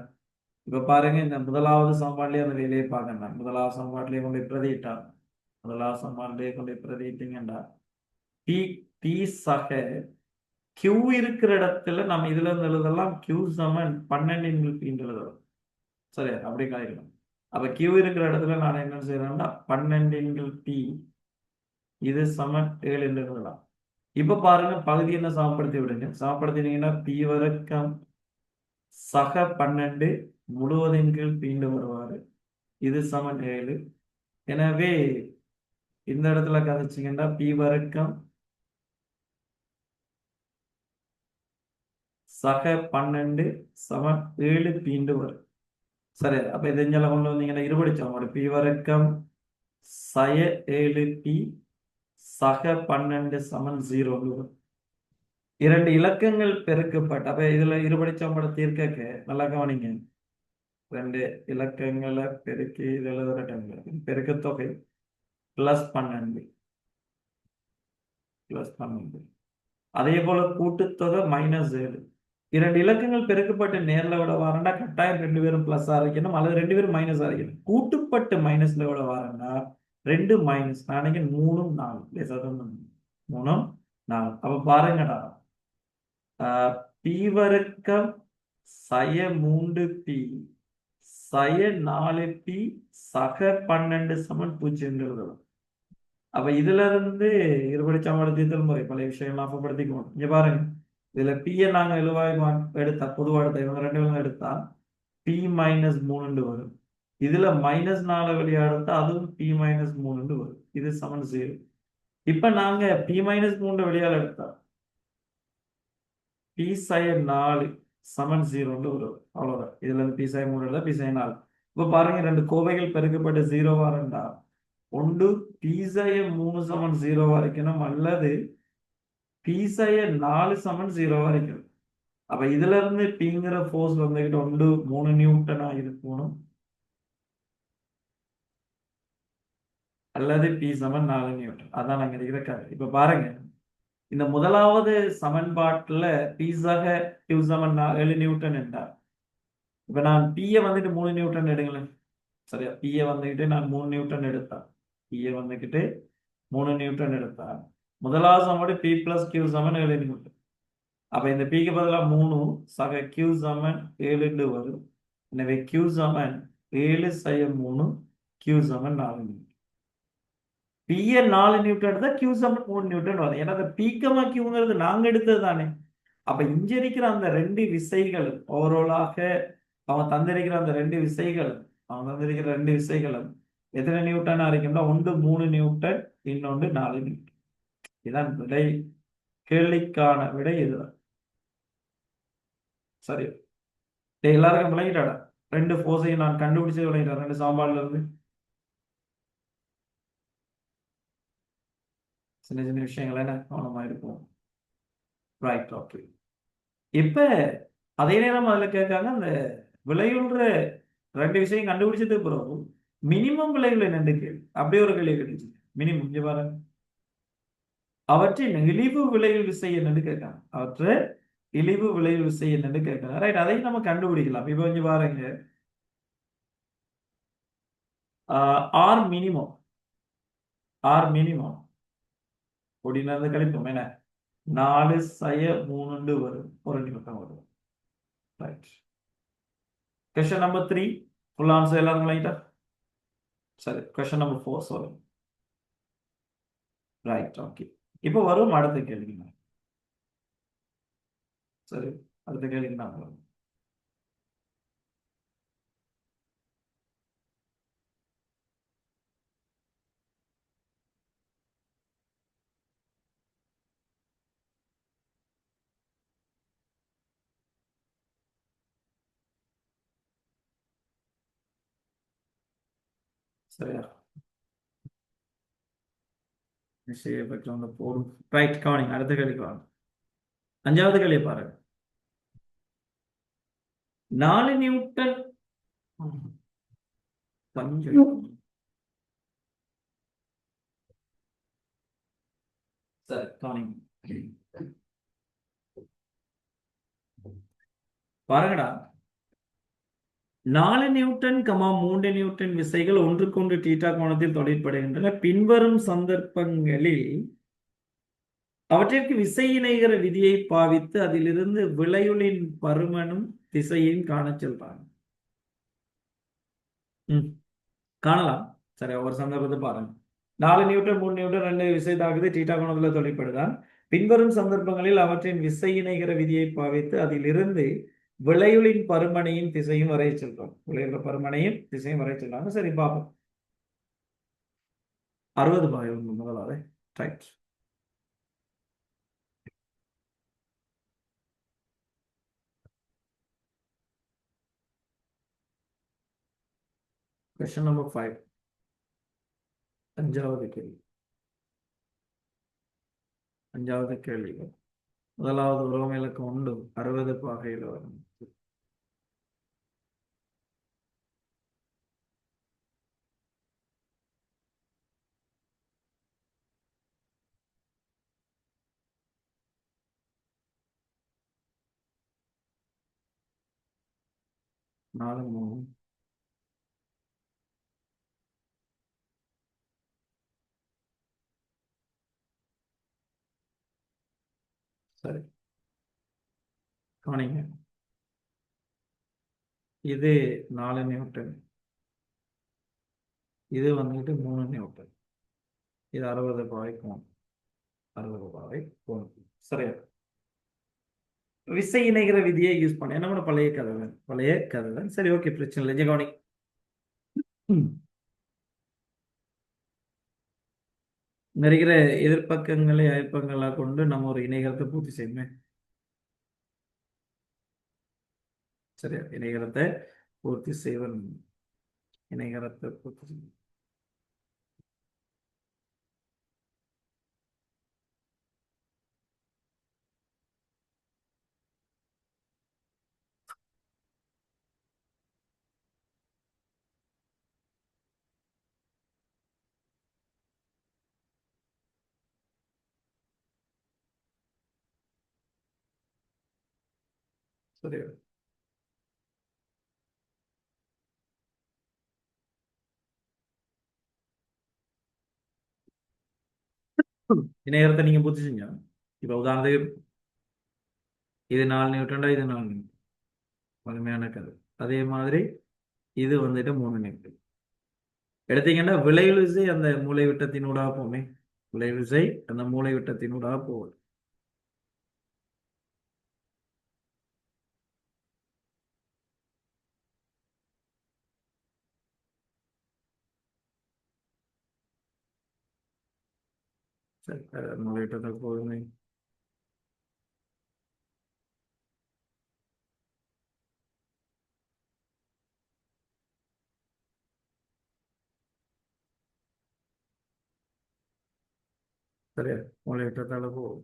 இப்ப பாருங்க, இந்த முதலாவது சமன்பாட்டிலே அந்த வேலையை பார்க்கணும். முதலாவது சமன்பாட்டிலே கொண்டு பிரதியிட்டா, முதலாவது சமன்பாட்டிலே கொண்டு பிரதியிட்டீங்கன்னா பி பி சக கியூ இருக்கிற இடத்துல நம்ம இதுல இருந்து எழுதலாம் கியூ சமன் 12 பின்னு எழுதலாம். சரியா? அப்படி காய்க்கலாம். அப்ப கியூ இருக்கிற இடத்துல நான் என்ன செய்யறேன்னா 12 பி இது சமன் 7 என்று எழுதலாம். இப்ப பாருங்க, பகுதி என்ன சமப்படுத்தி விடுங்க. சமப்படுத்தினீங்கன்னா பி வர்க்கம் சக 12 முழுவதின் கீழ் பீண்டு வருவாரு. இது சமன் 7. எனவே இந்த இடத்துல கதைச்சிங்கன்னா பி வர்க்கம் சக 12 சமன் 7 பீண்டு வரும். சரி, அப்ப இது இங்கெல்லாம் கொண்டு வந்தீங்கன்னா இருபடிச்சோம். பி வர்க்கம் சய 7 பி சக 12 சமன் 0 வரும். 2 இலக்கங்கள் பெருக்கப்பட்ட, அப்ப இதுல இருபடிச்சோம் தீர்க்க நல்லா கவனிங்க. 2 இலக்கங்களை பெருக்கி இது எழுதுற பெருக்க தொகை +12 +12. அதே போல கூட்டுத்தொகை -7. 2 இலக்கங்கள் பெருக்கப்பட்டு நேர்ல விட வாரண்டா கட்டாயம் 2 பேரும் பிளஸ் ஆரம்பிக்கணும் அல்லது 2 பேரும் மைனஸ் ஆரம்பிக்கணும். கூட்டுப்பட்டு மைனஸ்ல விட வாரண்டா 2 மைனஸ், நான் 3 4 3 4. அப்ப பாருங்கடா, பி வர்க்கம் சய 3p சய 4p சக 12 சமன் 0 எழுதலாம். அப்ப இதுல இருந்து இருபடி சமன்பாடு தீர்த்தல் முறை பல விஷயங்கள் ஞாபகப்படுத்திக்குவோம். இங்க பாருங்க, இதுல p நாங்க எழுவாய் எடுத்தா பொதுவா எடுத்தா இவங்க 2 பேரும் எடுத்தா p -3 வரும். இதுல -4 வெளியா எடுத்தா அதுவும் p -3 வரும். இது சமன் 0. இப்ப நாங்க p -3 வெளியால எடுத்தா p sin 4 சமன் 0 வரும். அவ்வளவுதான். இதுல இருந்து p sin 3 இல்ல p sin 4. இப்ப பாருங்க, ரெண்டு கோவைகள் பெருக்கப்பட்டு 0வா இருந்தா ஒன்று பீசைய 3 சமன் 0 வரைக்கணும், அல்லது பீசைய 4 சமன் 0 வரைக்கும். அப்ப இதுல இருந்து பிங்கிற ஃபோர்ஸ் வந்துகிட்டு ஒன்று 3 நியூட்டனா இருக்கணும், அல்லது பி சமன் 4 நியூட்டன். அதான் நாங்க இருக்கிற கதை. இப்ப பாருங்க, இந்த முதலாவது சமன்பாட்டுல பீஸாக கியூ சமன் 7 நியூட்டன் என்றார். இப்ப நான் பிய வந்துட்டு 3 நியூட்டன் எடுங்களேன். சரியா, பிய வந்துகிட்டு நான் 3 நியூட்டன் எடுத்தேன். பிய வந்துகிட்டு 3 நியூட்டன் எடுத்தேன். முதலாவது சமன்பாடு பி பிளஸ் கியூ சமன் 7 நியூட்டன். அப்ப இந்த பிக்கு பதிலா 3 சக கியூ சமன் 7 வரும். எனவே கியூ சமன் 7 செய்ய 3, கியூ சமன் 4 நியூட்டன். பிய 4 நியூட்டன் எடுத்தா கியூ சமன் 3 நியூட்டன் வரும். ஏன்னா அந்த பீக்கமா கியூங்கிறது நாங்க எடுத்தது தானே. அப்ப இங்க இருக்கிற அந்த ரெண்டு விசைகள் ஓவராலாக அவன் தந்திருக்கிற அந்த ரெண்டு விசைகளும் எத்தனை நியூட்டனா இருக்கும்னா, ஒன்று 3 நியூட்டன், இன்னொன்று 4 நியூட்டன். இதான் விடை. கேள்விக்கான விடை இதுதான். சரி, எல்லாருக்கும் விளங்கிட்டாடா? ரெண்டு ஃபோர்ஸையும் நான் கண்டுபிடிச்சது விளங்கிட்டேன், ரெண்டு சாம்பாடுல இருந்து. சின்ன சின்ன விஷயங்கள் என்ன கவனமா இருக்கும். Right, okay. இப்ப அதே நேரம் அதுல கேட்காங்க, அந்த விளையுள்ற ரெண்டு விஷயம் கண்டுபிடிச்சதுக்கு பிறகு மினிமம் விளைவுல என்னன்னு கேள்வி. அப்படியே ஒரு கேள்வி கிடைச்சு, மினிமம் இங்க பாருங்க, அவற்றின் இழிவு விளைவு விசை என்னன்னு கேட்காங்க. இழிவு விளைவு விசை என்னன்னு கேட்காங்க. ரைட், அதையும் நம்ம கண்டுபிடிக்கலாம். இப்ப இங்க பாருங்க, ஆர் மினிமம் அப்படின்னா கழிப்போம் என்ன, 4 செய்ய 3 வரும், ஒரு நிமிடம் வரும். Right, question number 3 full answer எல்லாரும் ரைட்டா? சரி, question number 4 sorry. Right, okay. இப்போ வரும் அடுத்த கேள்வி. சரி, அடுத்த கேள்விக்கு நான் வரும். சரியா, விஷய பற்றி வந்து போடும். ரைட், கவனிங்க, அடுத்த கேள்விக்கு வாங்க. 5வது கேள்வி பாருங்க. 4 நியூட்டன் கொஞ்சம் சரி கவனிங்க பாருங்கடா. 4 நியூட்டன் 3 நியூட்டன் விசைகள் ஒன்றுக்கொன்று தீட்டா கோணத்தில் தொழிற்படுகின்றன. பின்வரும் சந்தர்ப்பங்களில் அவற்றிற்கு விசை இணைகிற விதியை பாவித்து அதிலிருந்து விளையுளின் பருமனும் திசையையும் காண சொல்றாங்க. காணலாம். சரி, ஒரு சந்தர்ப்பத்தை பாருங்க. 4 நியூட்டன் 3 நியூட்டன் 2 விசை தாக்குது, தீட்டா கோணத்துல தொழிற்படுதான். பின்வரும் சந்தர்ப்பங்களில் அவற்றின் விசை இணைகிற விதியை பாவித்து அதிலிருந்து விளையுளின் பருமனையும் திசையும் வரைய சொல்றோம். விளையுள்ள பருமனையும் திசையும் வரைய சொல்றாங்க. சரி, பார்ப்போம். 60 பாய் முதலாவது. ரைட், கொஸ்டின் நம்பர் 5, 5வது கேள்வி. 5வது கேள்வி, முதலாவது உலகம் இலக்கம் 1 60 பாகையில் வரும். நாலு 3 சரி, கவனிங்க. இது 4 நியூட்டன், இது வந்துட்டு 3 நியூட்டன், இது 60 பாய் கோணம், 60 பாய் கோணம். சரியா, விசை இணைகிற விதியை யூஸ் பண்ண என்ன பழைய கதை தான். சரி, ஓகே, பிரச்சனை இல்லை. கவனி, நிறைகிற எதிர்ப்பக்கங்களை அயற்பங்களாக கொண்டு நம்ம ஒரு இணைகரத்தை பூர்த்தி செய்யுமே. சரியா, இணைகரத்தை பூர்த்தி செய்வன். இணைகரத்தை பூர்த்தி செய்யும். சரியா? இணைகரத்தை நீங்க பூர்த்தி செஞ்சா இப்ப உதாரணத்துக்கு இது 4 நியூட்டன்டா, இது 4 நியூட்டன். வலிமையான கரு. அதே மாதிரி இது வந்துட்டு 3 நியூட்டன். எடுத்தீங்கன்னா விளைவு விசை அந்த மூளை விட்டத்தினூடாக போமே. விளைவு விசை அந்த மூளை விட்டத்தினூடாக போகுது. சரி, மூளை விட்டத்துக்கு போகுமே. சரியா? மூளை விட்டத்தால போகும்.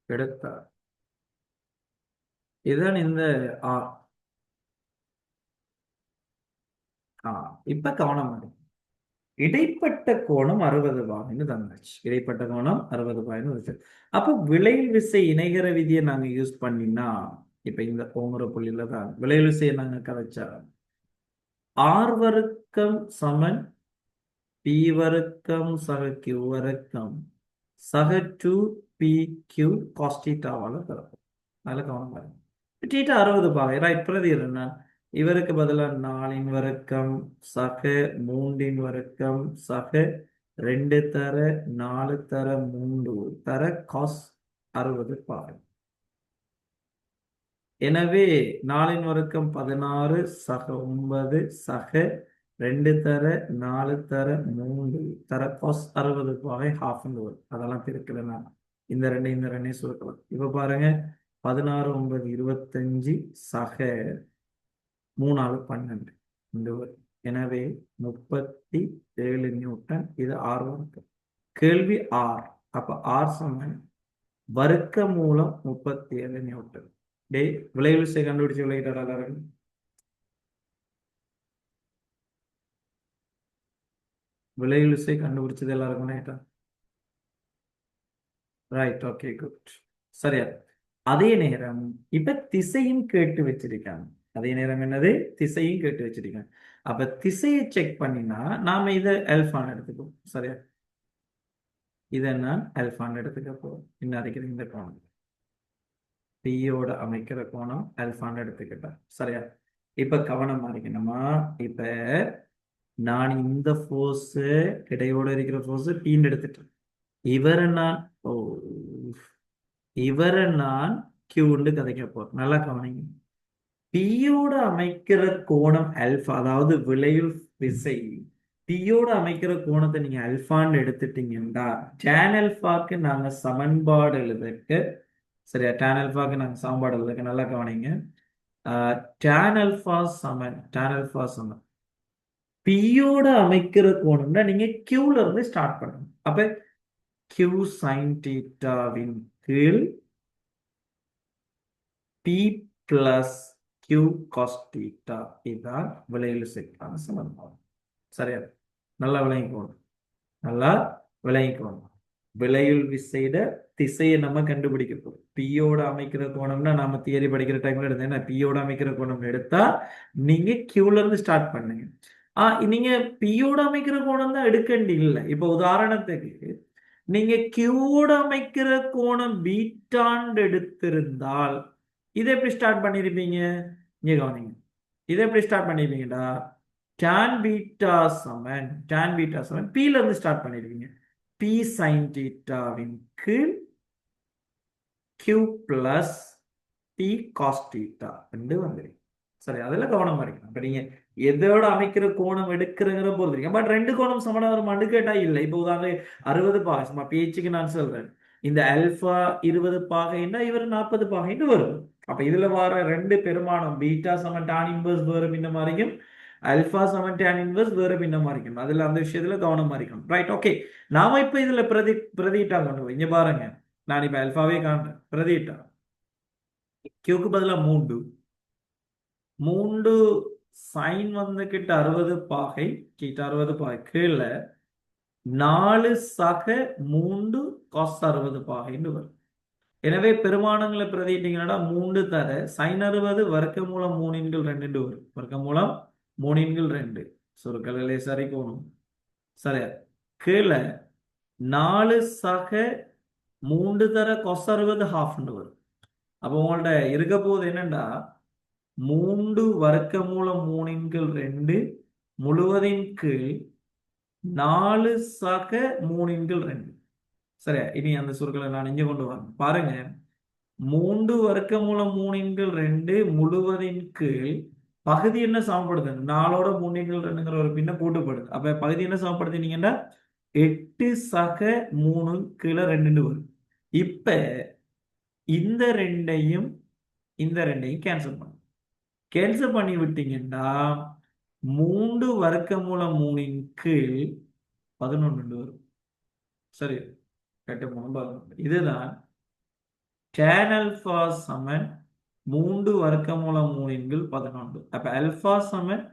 எடுத்தா இதுதான் இந்த ஆ ஆ இப்ப கவனம் வரும். இடைப்பட்ட கோணம் 60 பாகைன்னு தந்தாச்சு. இடைப்பட்ட கோணம் 60 பாகைன்னு வந்துச்சு. அப்போ விளைவு விசை இணைகர விதியை நாங்க யூஸ் பண்ணினா இப்ப இந்த போங்கிற புள்ளியில தான் விளைவு விசையை நாங்க கதைச்சா R வர்க்கம் சமன் P வர்க்கம் சக Q வர்க்கம் சக 2PQ cos தீட்டாவால தரும். நல்ல கவனம் பாருங்க. தீட்டா 60 பாகை ரைட். பிரதி என்ன இவருக்கு பதிலாக 4 வர்க்கம் சக 3 வர்க்கம் சக 2 தர 4 தர 3 தர காஸ் 60 பாகை. எனவே 4 வர்க்கம் 16 சக 9 சக 2 தர 4 தர 3 தர காஸ் 60 பாகை ஹாஃப் வரும். அதெல்லாம் பிரிக்கலன்னா இந்த ரெண்டையும் சுருக்கலாம். இப்ப பாருங்க 16 9 25 சக 3 4 12 இந்த வரும். எனவே 37 நியூட்டன். இது R வர்க்கம். கேள்வி R. அப்ப R சமன் வர்க்க மூலம் 37 நியூட்டன். டேய் விளைவு விசை கண்டுபிடிச்சு விளையிட்டாரா எல்லாரும்? விளைவு விசை கண்டுபிடிச்சது எல்லாருக்கும் ரைட்டா? Right, okay, good. சரியா? அதே நேரம் இப்ப திசையும் கேட்டு வச்சிருக்காங்க. அதே நேரம் என்னது? திசையும் கேட்டு வச்சிருக்காங்க. அப்ப திசையை செக் பண்ணினா நாம இதை அல்பான்னு எடுத்துக்கோம். சரியா? இதை நான் அல்பான்னு எடுத்துக்க போறோம். இன்னும் அரைக்கிற இந்த கோணம் பியோட அமைக்கிற கோணம் அல்பான்னு எடுத்துக்கிட்டேன். சரியா? இப்ப கவனமா இருக்கணுமா? இப்ப நான் இந்த ஃபோர்ஸ் கிடையோட இருக்கிற ஃபோர்ஸ் பீன்னு எடுத்துட்டேன். இவரை நான் கியூன்னு கதைக்க போறேன். நல்லா கவனிங்க. பியோட அமைக்கிற கோணம் அல்பா, அதாவது விளைவு விசை பியோட அமைக்கிற கோணத்தை நீங்க அல்பான்னு எடுத்துட்டீங்கன்னா டேன் அல்பாக்கு நாங்க சமன்பாடு எழுதுக்கு. சரியா? டேன் அல்பாக்கு நாங்க சமன்பாடு எழுதுக்கு. நல்லா கவனிங்க. டேன் அல்பா சமன் பியோட அமைக்கிற கோணம்னா நீங்க கியூல இருந்து ஸ்டார்ட் பண்ணணும். அப்ப கியூ சைன் தீட்டாவின் கீழ் P plus Q cos theta. இதுதான் விளைவு விசைக்கான சமன்பாடு. சரியா? நல்லா விளங்கிக்கணும். விளைவு விசைட திசையை நம்ம கண்டுபிடிக்க போறோம். பியோட அமைக்கிற கோணம்னா நாம தியரி படிக்கிற டைம்ல எடுத்தேன்னா பியோட அமைக்கிற கோணம் எடுத்தா நீங்க கியூல இருந்து ஸ்டார்ட் பண்ணுங்க. நீங்க பியோட அமைக்கிற கோணம் தான் எடுக்கண்டி இல்லை. இப்ப உதாரணத்துக்கு நீங்க கியூட அமைக்கிற கோணம் பீட்டாண்டு எடுத்திருந்தால் இதை எப்படி ஸ்டார்ட் பண்ணிருப்பீங்க? இங்க கவனிங்க. இதை எப்படி ஸ்டார்ட் பண்ணிருப்பீங்கடா? tan பீட்டா சமன் P ல இருந்து ஸ்டார்ட் பண்ணிருக்கீங்க. P sin தீட்டாவின் கீழ் Q plus P cos theta என்று வந்துருக்கு. சரி, அதுல கவனமா இருக்கு. அப்ப நீங்க எதோட அமைக்கிற கோணம் எடுக்கிறங்கிற பொறுத்து. பட் ரெண்டு கோணம் சமனா வருமானு கேட்டா இல்லை. இப்போ உதாரணம் 60 பாகை சும்மா பேச்சுக்கு நான் சொல்றேன். இந்த அல்பா 20 பாகைன்னா இவர் 40 பாகைன்னு வரும். அப்ப இதுல வர ரெண்டு பெருமானம் பீட்டா சமன் டான் இன்வர்ஸ் வேற பின்ன மாறிக்கும், அல்பா சமன் டான் இன்வர்ஸ் வேற பின்ன மாறிக்கும். அதுல அந்த விஷயத்துல கவனமா இருக்கணும். Right, okay. நாம இப்ப இதுல பிரதிட்டா கொண்டு இங்க பாருங்க. நான் இப்ப அல்பாவே காண்றேன். பிரதிட்டா கியூக்கு பதிலா 3 3 சைன் வந்துகிட்ட 60 பாகை கிட்ட 60 பாகை கீழே 4 சக 3 காஸ் 60 பாகைன்னு வரும். எனவே பெருமானங்களை பிரதிட்டீங்கன்னா 3 தர சைன் 60 வர்க்க மூலம் 3/2 வரும். வர்க்க மூலம் 3/2 சுருக்கலே சரி போகணும். சரியா? கீழே 4 சக 3 தர கொஸ் 60 ஹாஃப்னு வரும். அப்போ உங்கள்ட்ட இருக்க போது என்னண்டா 3 வர்க்க மூலம் 3/2 முழுவதின் கீழ் 4 சக 3/2. சரியா? இனி அந்த சுருக்களை நான் இங்க கொண்டு வரேன் பாருங்க. 3 வர்க்க மூலம் 3/2 முழுவதின் கீழ் பகுதி என்ன சமப்படுது? 4ஓட 3/2ங்கிற ஒரு பின்ன கூட்டுப்படுது. அப்ப பகுதி என்ன சமப்படுத்தினீங்கன்னா 8 சக 3 கீழே 2 வரும். இப்ப இந்த ரெண்டையும் கேன்சல் பண்ணும். கேன்சல் பண்ணி விட்டீங்கன்னா 3 வர்க்க மூலம் 3 கீழ் 11 வரும். சரி, 8 3 11. இதுதான் tan alpha சமன் 3 வர்க்க மூலம் 3/11. அப்ப alpha சமன்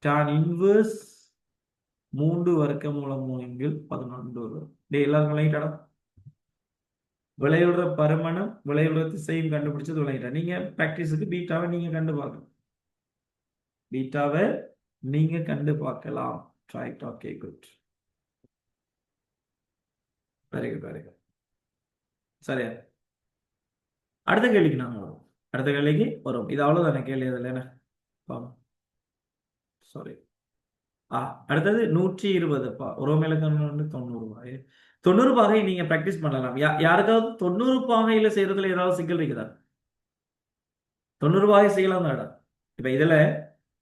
tan இன்வர்ஸ் 3 வர்க்க மூலம் 3/11 வரும். எல்லாரும் விளங்கிட்டாடா? விளையுற பருமனும் விளையுற திசையும் கண்டுபிடிச்சது விளங்கிட்டா. நீங்க பிராக்டிஸுக்கு பீட்டாவை நீங்க கண்டு பார்க்கலாம். பீட்டாவை நீங்க கண்டு பார்க்கலாம். Right, okay, good, very good, very good. சரியா? அடுத்த கேள்விக்கு நாங்க வரும். அடுத்த கேள்விக்கு வரும். இது அவ்வளவுதானே கேள்வி அதில் என்ன? சாரி. அடுத்தது 120 உறவுமேலுக்கு 90 பாகை. 90 பாகை நீங்க பிராக்டிஸ் பண்ணலாம். யாருக்காவது 90 பாகையில செய்யறதுல ஏதாவது சிக்கல் இருக்குதா? 90 பாகை செய்யலாம் தான். இப்ப இதுல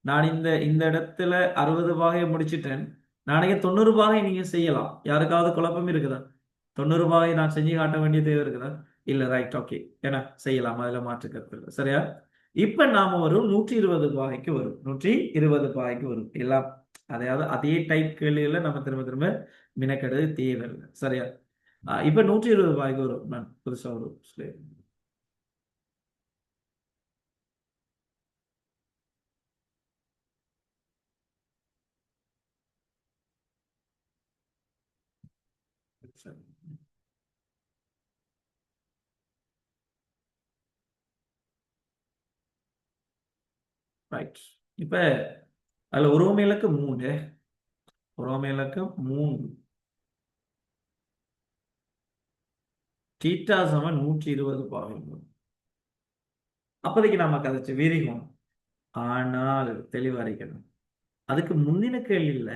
நான் இந்த இடத்துல 60 பாகையை முடிச்சிட்டேன். நாளைக்கு 90 பாகை நீங்க செய்யலாம். யாருக்காவது குழப்பம் இருக்குதா? 90 பாகை நான் செஞ்சு காட்ட வேண்டிய தேவை இருக்குதா? இல்ல, ரைட், ஓகே. ஏன்னா செய்யலாம், அதுல மாற்றுக்கிறது இல்லை. சரியா? இப்ப நாம வரும் 120 பாகைக்கு வரும். 120 பாகைக்கு வரும். எல்லாம் அதாவது அதே டைப் கேள்விகளை நம்ம திரும்ப திரும்ப மினக்கெடுது தேவையில்லை. சரியா? இப்ப 120 பாகைக்கு வரும். நான் புதுசா ஒரு slide. சரி. ரைட். இப்ப அதுல உறவுமேலுக்கு 3 தீட்டா சமன் 120 பாகை. அப்போதைக்கு நாம கதைச்சு விரிவோம். ஆனால் தெளிவா இருக்கணும். அதுக்கு முந்தின கேள்வியில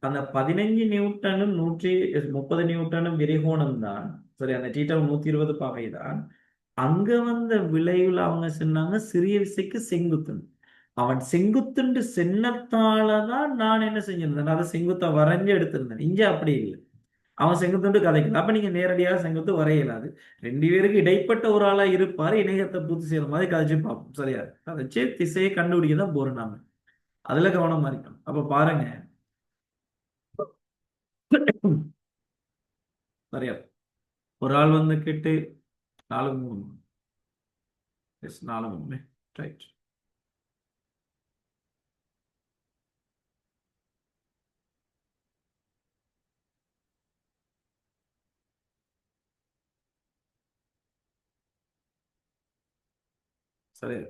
அந்த 15 நியூட்டனும் 130 நியூட்டனும் விரிகோணம் தான். சரி, அந்த தீட்டா 120 பாகை தான். அங்க வந்த விளைவுல அவங்க சொன்னாங்க சிறிய விசைக்கு செங்குத்துன்னு. அவன் செங்குத்துண்டு சென்னத்தாலதான் நான் என்ன செஞ்சிருந்தேன், அதை செங்குத்தை வரைஞ்சு எடுத்திருந்தேன். இங்க அப்படி இல்லை. அவன் செங்குத்துண்டு கதைக்கல. அப்ப நீங்க நேரடியாக செங்குத்து வரையலாது. 2 பேருக்கு இடைப்பட்ட ஒரு ஆளா இருப்பாரு. இணையத்தை பூர்த்தி செய்யற மாதிரி கதைச்சு பார்ப்போம். சரியா? கதைச்சு திசையை கண்டுபிடிக்க தான் போறோம் நாம. அதுல கவனமா இருக்கணும். அப்ப பாருங்க. சரியா? ஒரு ஆள் வந்து கேட்டு 4 3 4 3 ரைட். சரியா?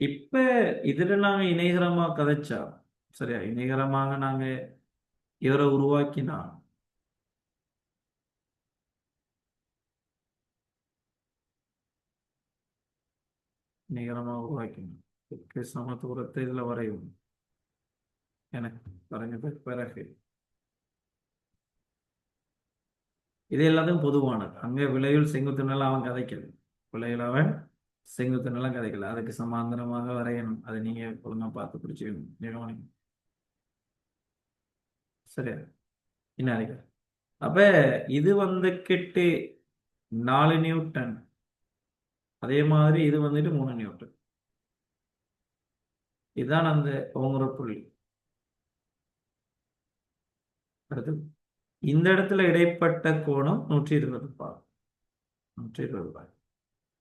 இப்ப இதுல நாங்க இணைகரமா கதைச்சா, சரியா, இணைகரமாக நாங்க இவரை உருவாக்கினா இணைகரமாக உருவாக்கினோம். சம தூரத்தை இதுல வரையும் எனக்கு வரைஞ்ச பிறகு இது எல்லாத்தையும் பொதுவானது. அங்கே விளையுள் செங்குத்து நிலம் அவன் கதைக்கல. விளையுள் அவன் செங்குத்து நிலம் கதைக்கல. அதுக்கு சமாந்தரமாக வரையணும். அதை நீங்க ஒழுங்கா பார்த்து பிடிச்சிக்கணும். சரியா? என்ன அறிக்கை? அப்ப இது வந்துக்கிட்டு 4 நியூட்டன், அதே மாதிரி இது வந்துட்டு 3 நியூட்டன். இதுதான் அந்த ஓங்குற புள்ளி. அடுத்து இந்த இடத்துல இடைப்பட்ட கோணம் 120 பார். 120 பார்.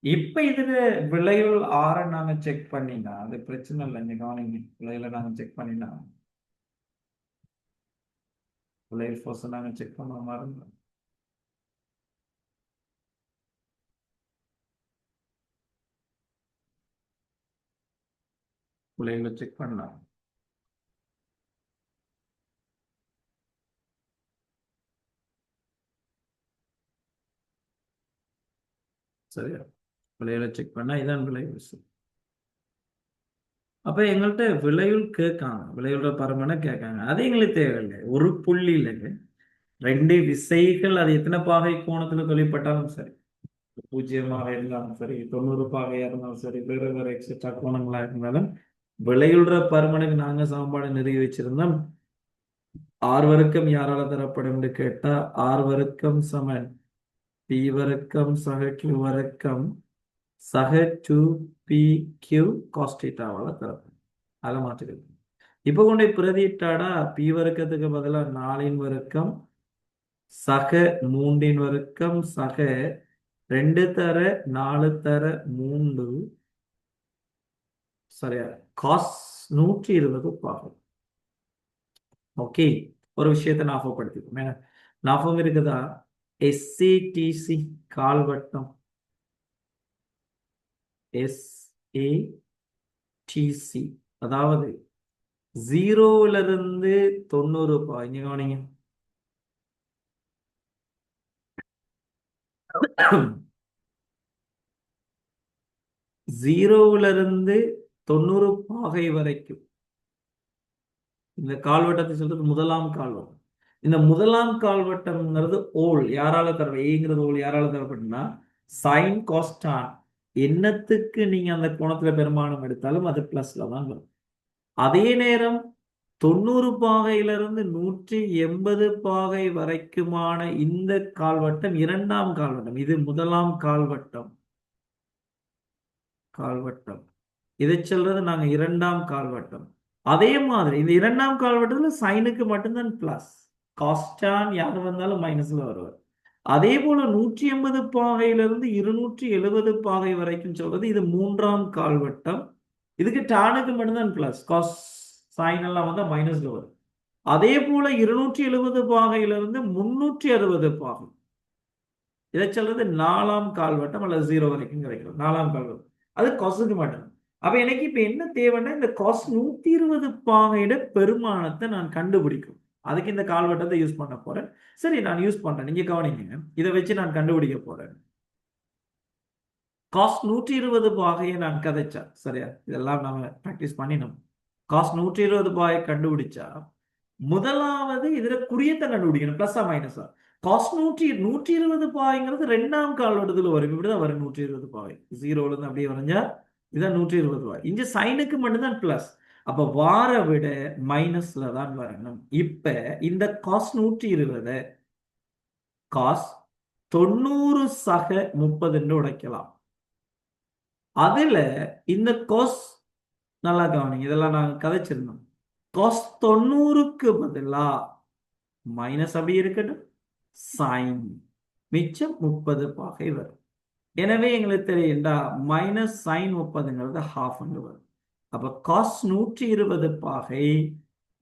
இப்ப இதுல விளைவுள் ஆற நாங்க செக் பண்ணினா அது பிரச்சனை இல்லை. இங்க கவனிங்க, விளைவுல நாங்க செக் பண்ணினா விளைவு ஃபோர்ஸ் நாங்க செக் பண்ண மாதிரி இருந்தா விளைவுல செக் பண்ணலாம். சரியா? விளைவுல செக் பண்ணா இதான் விளைவு. அப்ப எங்கள்கிட்ட விளைவுள் கேட்காங்க, விளைவுற பரமனை கேட்காங்க. அது எங்களுக்கு தேவையில்லை. ஒரு புள்ளியில 2 விசைகள் அது எத்தனை பாகை கோணத்துல தொழிற்பட்டாலும் சரி, 0 இருந்தாலும் சரி, 90 பாகையா இருந்தாலும் சரி, வேறு வேறு எக்ஸெட்ரா கோணங்களா இருந்தாலும் விளையுள்ற பருமனுக்கு நாங்க சமன்பாடு நிறுவி வச்சிருந்தோம். ஆர் வர்க்கம் யாரால தரப்படும் கேட்டா ஆர் வர்க்கம் சமன் பி வர்க்கம் சக கியூ வர்க்கம் சக 2pq cos θவால தரப்படும். அதை மாற்றுகிறது. இப்ப கொண்டு பிரதிட்டாடா பி வர்க்கத்துக்கு பதிலாக 4 வர்க்கம் சக 3 வர்க்கம் சக 2 தர 4 தர 3 சரியா காஸ் 120 பாகம். ஓகே, ஒரு விஷயத்தை ஞாபகப்படுத்திக்கோங்க. ஞாபகம் இருக்குதா? எஸ்சிடிசி கால்வட்டம், எஸ்ஏடிசி, அதாவது 0ல இருந்து 90 பாயிங்க. கவனிங்க, 0ல இருந்து 90 பாகை வரைக்கும் இந்த கால்வட்டத்தை சொல்றது முதலாம் கால்வட்டம். இந்த முதலாம் கால்வட்டம்ங்கிறது ஓல் யாரால தர ஏங்கிறது ஓல் யாரால தரப்பட்டுனா சைன் காஸ்டான். என்னத்துக்கு நீங்க அந்த கோணத்துல பெருமானம் எடுத்தாலும் அது பிளஸ்ல தான் வரும். அதே நேரம் 90 பாகையிலிருந்து 180 பாகை வரைக்குமான இந்த கால்வட்டம் இரண்டாம் கால்வட்டம். இது முதலாம் கால்வட்டம். இதை சொல்றது நாங்க இரண்டாம் கால்வட்டம். அதே மாதிரி இந்த இரண்டாம் கால்வட்டத்துல சைனுக்கு மட்டும்தான் பிளஸ், காஸ்டான் யாரு வந்தாலும் மைனஸ்ல வருவார். அதே போல 180 பாகையிலிருந்து 270 பாகை வரைக்கும் சொல்றது இது மூன்றாம் கால்வட்டம். இதுக்கு டானுக்கு மட்டும்தான் பிளஸ், காஸ் சைன் எல்லாம் வந்தா மைனஸ்ல வரும். அதே போல 270 பாகையிலிருந்து 360 பாகை, இதை சொல்றது 4ஆம் கால்வட்டம் அல்லது 0 வரைக்கும் கிடைக்கும். 4ஆம் கால்வட்டம் அது காசுக்கு மட்டும். அப்ப எனக்கு இப்ப என்ன தேவைன்னா இந்த காஸ் 120 பாகையிட பெருமானத்தை நான் கண்டுபிடிக்கும். அதுக்கு இந்த கால்வட்டத்தை யூஸ் பண்ண போறேன். சரி, நான் யூஸ் பண்றேன். நீங்க கவனிங்க, இதை வச்சு நான் கண்டுபிடிக்க போறேன். காஸ் 120 பாகையை நான் கதைச்சா சரியா, இதெல்லாம் நாம பிராக்டிஸ் பண்ணினோம். காஸ் 120 பாகை கண்டுபிடிச்சா முதலாவது இதுல குறியத்தை கண்டுபிடிக்கணும், பிளஸா மைனஸா. காஸ் 120 பாகைங்கிறது ரெண்டாம் கால்வட்டத்துல வரும். இப்படிதான் வரும் 120 பாகை. 0ல இருந்து அப்படியே வரைஞ்சா இதான் 120 பாகை. இங்க சைனுக்கு மட்டும்தான் பிளஸ். அப்ப வார விட மைனஸ்ல தான் வரணும். இப்ப இந்த காஸ் 120 காஸ் 90 சக 30 உடைக்கலாம். அதுல இந்த காஸ் நல்லா கவனிங்க, இதெல்லாம் நாங்க கதைச்சிருந்தோம். காஸ் 90க்கு பதிலா மைனஸ் அப்படி இருக்கட்டும், சைன் மிச்சம் 30 பாகை வரும். எனவே எங்களுக்கு தெரியும்டா மைனஸ் சைன் 30ங்கிறது ஹாஃப் வரும். அப்ப காஸ் 120 பாகை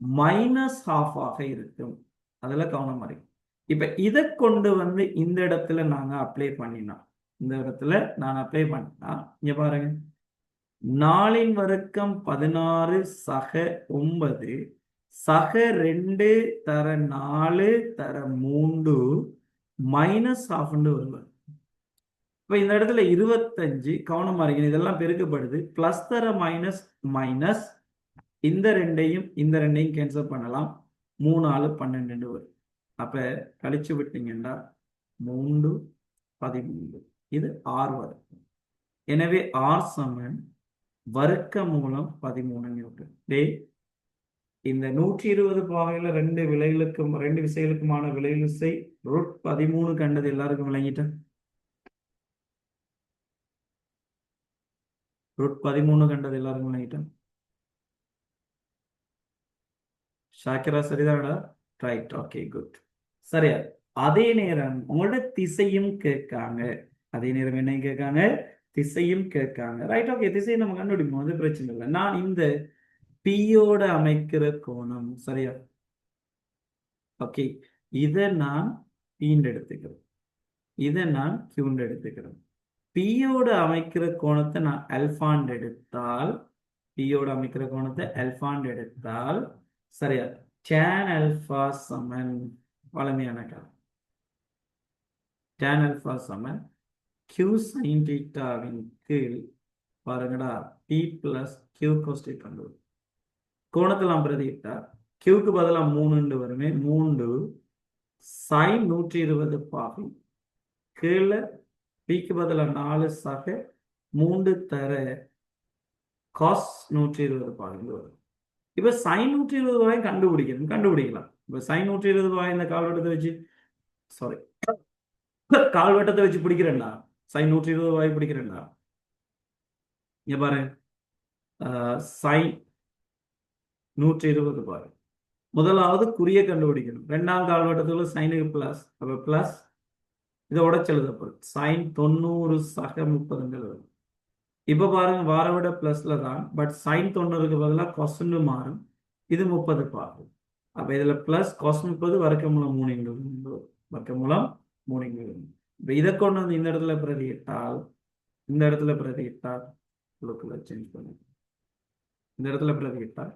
மைனஸ் ஹாஃப் ஆக இருக்கும். அதுல கவனம் மாதிரி. இப்ப இதை கொண்டு வந்து இந்த இடத்துல நாங்க அப்ளை பண்ணினா, இந்த இடத்துல நான் அப்ளை பண்ணினா இங்க பாருங்க, 4 வர்க்கம் 16 சக 9 சக 2 தர 4 தர 3 மைனஸ் ஹாஃப் வருவார். இப்ப இந்த இடத்துல 25 கவனமா இருக்கணும், இதெல்லாம் பெருக்கப்படுது. பிளஸ் தர மைனஸ் மைனஸ், இந்த ரெண்டையும் கேன்சல் பண்ணலாம். 3 4 12 வரும். அப்ப கழிச்சு விட்டீங்கன்னா 3 13 இது r வர்க்கம். எனவே r சமன் வர்க்க மூலம் 13 நியூட்டன். இந்த 120 பாகையில ரெண்டு விசைகளுக்குமான விசை √13 கண்டது எல்லாருக்கும் விளங்கிட்டேன். √13 கண்டது எல்லாருக்கும் விளங்கிட்டேன். ஷாக்கிரா சரிதானடா? Right, okay, good. சரியா? அதே நேரம் உங்களோட திசையும் கேட்காங்க. அதே நேரம் என்ன கேட்காங்க? திசையும் கேட்காங்க. ரைட், ஓகே, திசையை நம்ம கண்டுபிடிப்போம், அது பிரச்சனை இல்லை. நான் இந்த பியோட அமைக்கிற கோணம், சரியா? ஓகே, இதை நான் பீண்டு எடுத்துக்கிறேன், இதை நான் கியூண்டு எடுத்துக்கிறேன். பியோட அமைக்கிற கோணத்தை நான் அல்ஃபாண்ட் எடுத்தால், பியோட அமைக்கிற கோணத்தை அல்ஃபாண்ட் எடுத்தால், சரியா, tan alpha சமன் வளமையான காலம் tan alpha சமன் q sin thetaவின் கீழ் பாருங்கடா p plus q cos theta. கோணத்தெல்லாம் பிரதியிட்டா qக்கு பதிலாக 3 வருமே, 3 sin 120 பாகை கீழே pக்கு பதிலாக 4 சக 3 தர cos 120 பாகை வரும். இப்ப sin 120 ரூபாய் கண்டுபிடிக்கலாம். இப்ப sin 120 ரூபாய் இந்த கால்வட்டத்தை வச்சு கால்வட்டத்தை வச்சு பிடிக்கிறேன்டா, sin 120 ரூபாய் பிடிக்கிறேன்டா. இங்க பாரு, sin 120 பாரு. முதலாவது குறிய கண்டுபிடிக்கணும். ரெண்டாம் கால்வட்டத்துல சைனுக்கு பிளஸ், அப்ப பிளஸ் இதை உடச்சு எழுதப்படும் sin 90 சக 30 வரும். இப்ப பாருங்க, வார விட பிளஸ்ல தான், பட் sin 90க்கு பதிலாக கொஸ்ன்னு மாறும். இது 30 பாகும். அப்ப இதுல பிளஸ் cos 30 வர்க்கமூலம் 3 வர்க்கமூலம் 3. இப்ப இதை கொண்டு வந்து இந்த இடத்துல பிரதியிட்டால், சேஞ்ச் பண்ணு, இந்த இடத்துல பிரதியிட்டால்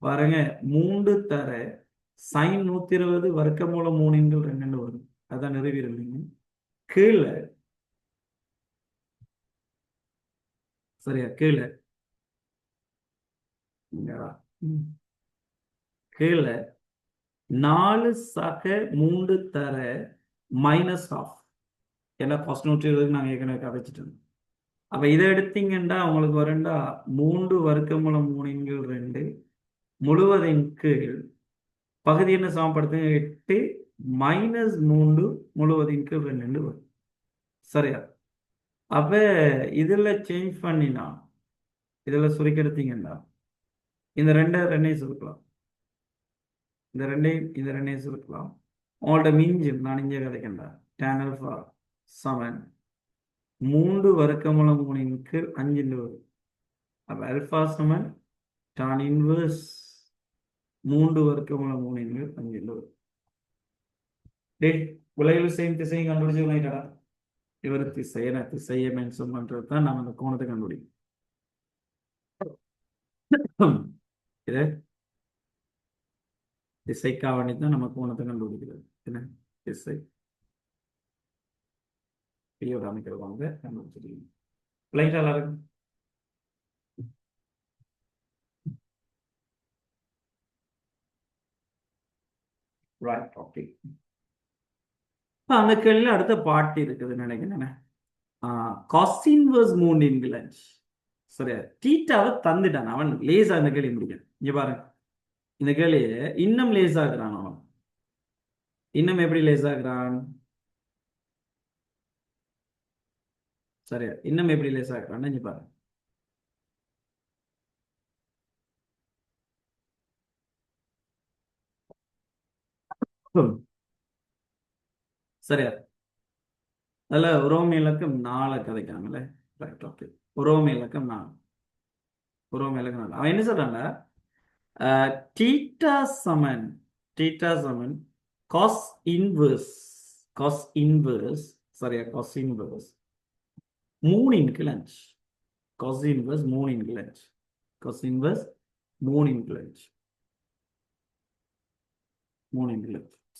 பாருங்க, 3 தர sin 120 வர்க்கமூலம் 3 வரும். அதான் நிறைவேறலைங்க. கீழே சரியா, கீழே 4 சக 3 தர -12. ஏன்னா cos 120 நாங்கள் ஏற்கனவே கதைச்சிட்டோம். அப்ப இதை எடுத்தீங்கன்னா உங்களுக்கு வரண்டா 3 வர்க்கமூலம் 3 முழுவதின் கீழ் பகுதி என்ன சமப்படுத்துங்க, 8 -3 முழுவதின் கீழ் 2 வரும். சரியா? அப்ப இதுல சேஞ்ச் பண்ணினா, இதுல சுருக்கெடுத்தீங்கன்னா இந்த ரெண்டையும் சுருக்கலாம், இந்த ரெண்டையும் சுருக்கலாம். உங்கள்ட்ட மிஞ்சும், நான் இங்கே கதைக்கண்டா tan alpha சமன் 3 வர்க்கமூலம் 3 கீழ் 5 வரும். அப்ப alpha சமன் tan inverse 3 வர்க்கமூலம் 3 கீழ் 5 வரும். விளைவில் செய்யும் திசையும் கண்டுபிடிச்சு இவர் திசையை மென்ஷன் பண்றது தான் நம்ம அந்த கோணத்தை கண்டுபிடிக்கும். இது திசைக்காக வேண்டி தான் நம்ம கோணத்தை கண்டுபிடிக்கிறது. என்ன திசை பியோட அமைக்கிறவங்க கண்டுபிடிச்சிருக்கீங்க. பிள்ளைங்க எல்லாருக்கும் ரைட், ஓகே. அந்த கேள்வியில் அடுத்த பாட்டு இருக்குதுன்னு நினைக்கிறேன். காஸ் இன்வர்ஸ் 3 இன்கிலன்ஸ். சரியா, தீட்டாவை தந்துட்டான் அவன். லேசா இந்த கேள்வி முடிக்க. இங்க பாருங்க, இந்த கேள்வியை இன்னும் லேசாக்குறான் அவன். இன்னும் எப்படி லேசாக்குறான்? சரியா, இன்னும் எப்படி லேசாக்குறான் இங்க பாருங்க. சரியா, அதுல உரோம இலக்கம் 4 கதைக்காங்கல்ல. Right, okay. உரோம இலக்கம் 4. அவன் என்ன சொல்றாங்க, தீட்டா சமன் காஸ் இன்வர்ஸ் சரியா, காஸ் இன்வர்ஸ் 3 இன்கிலன்ஸ். காஸ் இன்வர்ஸ் 3 இன்கிலன்ஸ்.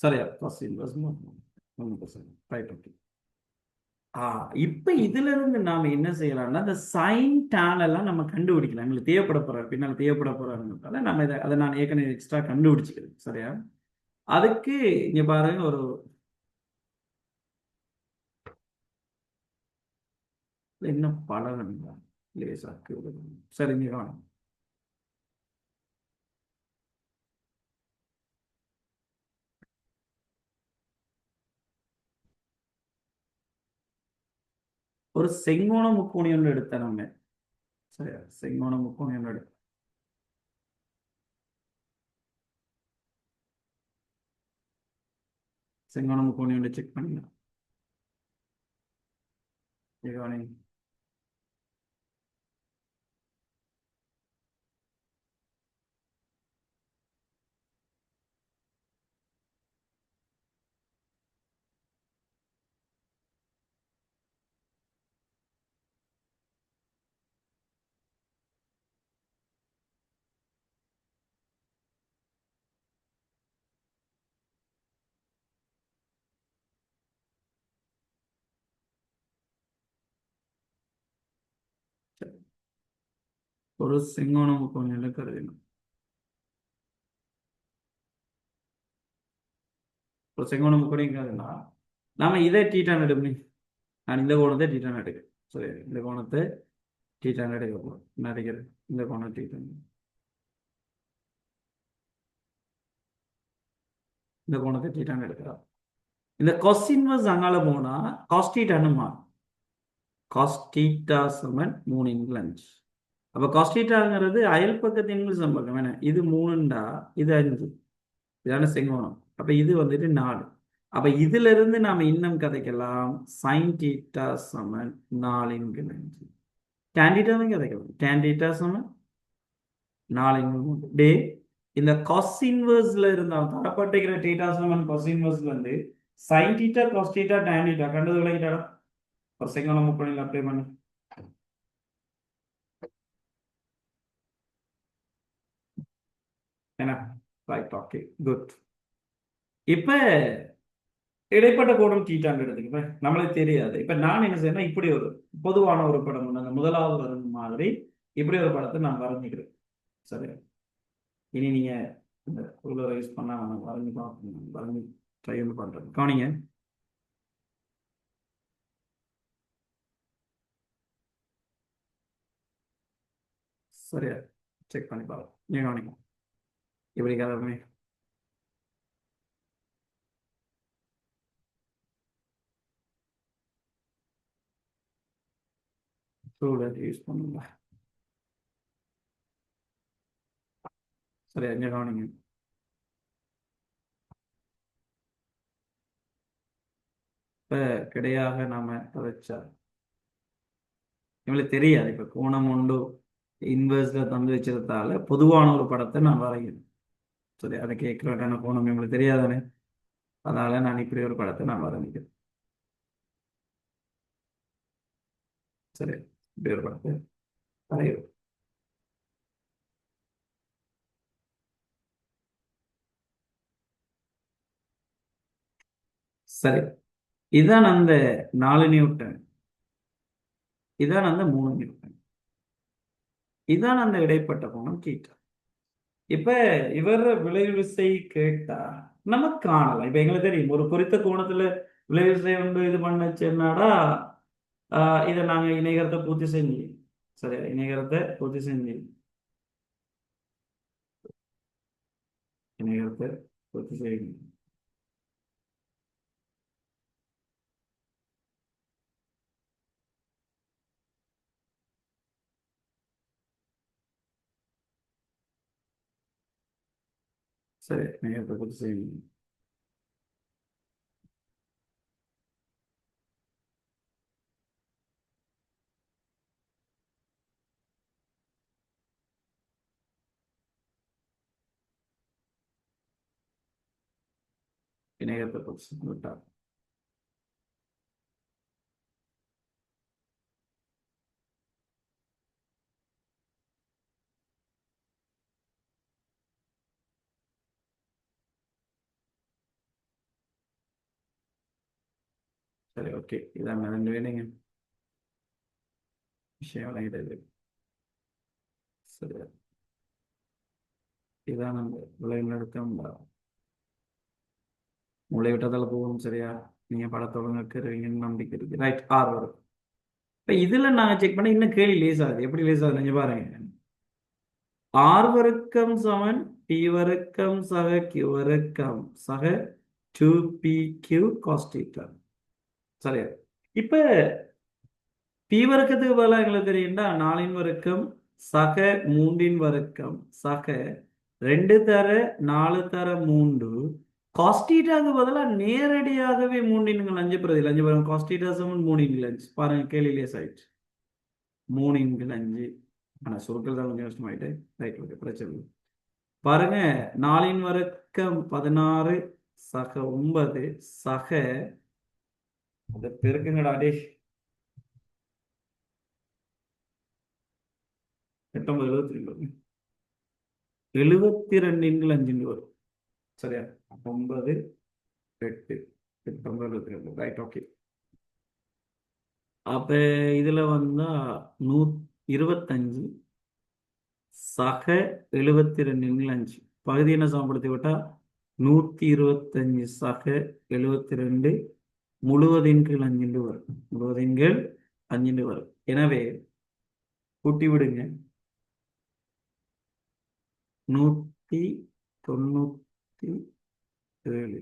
சரியா, காஸ் இன்வர்ஸ் 3. Right, okay. இப்ப இதுல இருந்து நாம என்ன செய்யலாம்னா, இந்த சைன் tan எல்லாம் நம்ம கண்டுபிடிக்கலாம். எங்களுக்கு பின்னால் தேவைப்பட போறாருங்கிறதால நம்ம அதை நான் ஏற்கனவே எக்ஸ்ட்ரா கண்டுபிடிச்சிக்கிறேன். சரியா, அதுக்கு இங்க பாருங்க, ஒரு இன்னும் பழகணும் லேசாக்கி விடுங்க. சரி, நீ காணும். ஒரு செங்கோண முக்கோணி ஒன்று எடுத்த நம்ம. சரியா, செங்கோண முக்கோணி ஒன்று எடுத்த. செங்கோண முக்கோணி ஒன்று செக் பண்ணிக்கலாம். கவனிங்க. சரி. ஒரு செங்கோண முக்கோணி ஒன்று கருதினோம். ஒரு செங்கோண முக்கோணி கருதுனா நாம இதை டீட்டான் எடுப்போம். நான் இந்த கோணத்தை டீட்டான் எடுக்கிறேன். சரி, இந்த கோணத்தை டீட்டான் எடுக்க போகிறோம். என்ன எடுக்கிறேன்? இந்த கோணம் டீட்டான். இந்த கோணத்தை டீட்டான் எடுக்கிறோம். இந்த cos இன்வர்ஸ் அங்கால போனா cos தீட்டான்னு மாறும். cos தீட்டா சமன் 3 இன்க்ளன்ஸ். அப்ப cos தீட்டாங்கிறது அயல் பக்கத்து இன்வர்ஸ் பக்கம் என்ன? இது 3ண்டா இது 5. இதான செங்கோணம். அப்ப இது வந்துட்டு 4. அப்ப இதுல இருந்து நாம இன்னும் கதைக்கலாம். sin தீட்டா சமன் 4 இன்க்ளன்ஸ். tan தீட்டாவும் கதைக்கலாம். tan தீட்டா சமன் 4 இன்க்ளன்ஸ். டே இந்த cos இன்வர்ஸ்ல இருந்தா தரப்பட்டிருக்கிற தீட்டா சமன் cos இன்வர்ஸ்ல இருந்து sin theta cos theta tan theta கண்டது விளக்கிட்டாடா. ஒரு செங்கோண முக்கோணியில் அப்ளை பண்ணு. என்ன? Right, okay, good. இப்ப இடைப்பட்ட கோணம் தீட்டான்னு எடுத்துக்க நம்மளுக்கு தெரியாது. இப்ப நான் என்ன செய்யணும், இப்படி ஒரு பொதுவான ஒரு படம் ஒண்ணு, அந்த முதலாவது வரும் மாதிரி இப்படி ஒரு படத்தை நான் வரைஞ்சிக்கிறேன். சரி, இனி நீங்க இந்த ரூலரை யூஸ் பண்ணா வரைஞ்சு பார்க்கணும். வரைஞ்சு ட்ரை பண்ணி பண்றேன். கவனிங்க. சரியா, செக் பண்ணி பாருங்க. நீங்க கவனிங்க. இப்படி கலருமே. ரூலர் யூஸ் பண்ணுங்க. சரியா, இங்க கவனிங்க. இப்ப கிடையாக நாம வச்சா இவங்களுக்கு தெரியாது. இப்ப கோணம் உண்டு இன்வெர்ஸ்ல தந்து வச்சதால பொதுவான ஒரு படத்தை நான் வரைகிறேன். சரி, அதை கேட்கிறேன். கோணம் இவங்களுக்கு தெரியாதானே, அதனால நான் இப்படி ஒரு படத்தை நான் வரைஞ்சிக்கிறேன். சரி, இப்படி ஒரு படத்தை வரைகிறேன். சரி, இதான் அந்த 4 நியூட்டன், இதான் அந்த 3 நியூட்டன், இதான் அந்த இடைப்பட்ட கோணம் தீட்டா. இப்ப இவர் விளைவு விசை கேட்டா நமக்கு காணலாம். இப்ப எங்களுக்கு தெரியும் ஒரு குறித்த கோணத்துல விளைவு விசை ஒன்று இது பண்ணுச்சுன்னாடா இதை நாங்க இணைகரத்தை பூர்த்தி செஞ்சு. சரியா, இணைகரத்தை பூர்த்தி செஞ்சு. இணைகரத்தை பூர்த்தி செய்யணும். சரி, இணைகரத்தை பூர்த்தி செய்யணும். இணையத்தை பூர்த்தி விட்டார். சரி, ஓகே, இதான் 2 வேணுங்க விஷயம் விளங்கிட்டது. சரி, இதான் நம்ம விளைவு எடுத்த மூளை விட்டதால போகும். சரியா, நீங்க படத்தோட இருக்கிறீங்கன்னு நம்பிக்கை இருக்கு. ரைட், 6 வரும். இப்போ இதில் நாங்கள் செக் பண்ண இன்னும் கேள்வி லேஸ் ஆகுது. எப்படி லேஸ் ஆகுது நீங்கள் பாருங்க. ஆர் வர்க்கம் சமன் பி வர்க்கம் சக கியூ வர்க்கம் சக 2pq cos θ. சரியா? இப்போ பி வர்க்கத்துக்கு பதிலாக எங்களுக்கு தெரியும்டா 4 வர்க்கம் சக 3 வர்க்கம் சக 2 தர 4 தர 3 cos θ-க்கு பதிலாக நேரடியாகவே 3 5 பிரதி 5 பாருங்க. cos θ சமன் 3 5 பாருங்க, கேள்வியிலே ஆயிடுச்சு 3 5. ஆனால் சுருக்கள் தான் கொஞ்சம் கஷ்டமாயிட்டு. ரைட், ஓகே, பிரச்சனை இல்லை. பாருங்க, 4 வர்க்கம் 16 சக 9 சக அதை பெருக்குங்கடா டே 8 72 72 5 வரும். சரியா? 9 8 8 72. Right, okay. அப்ப இதுல வந்தா 125 சக 72 5 பகுதி என்ன சமப்படுத்தி விட்டா 125 சக 72 முழுவதின் கீழ் 5 வரும். முழுவதின் கீழ் 5 வரும். எனவே கூட்டி விடுங்க. 197.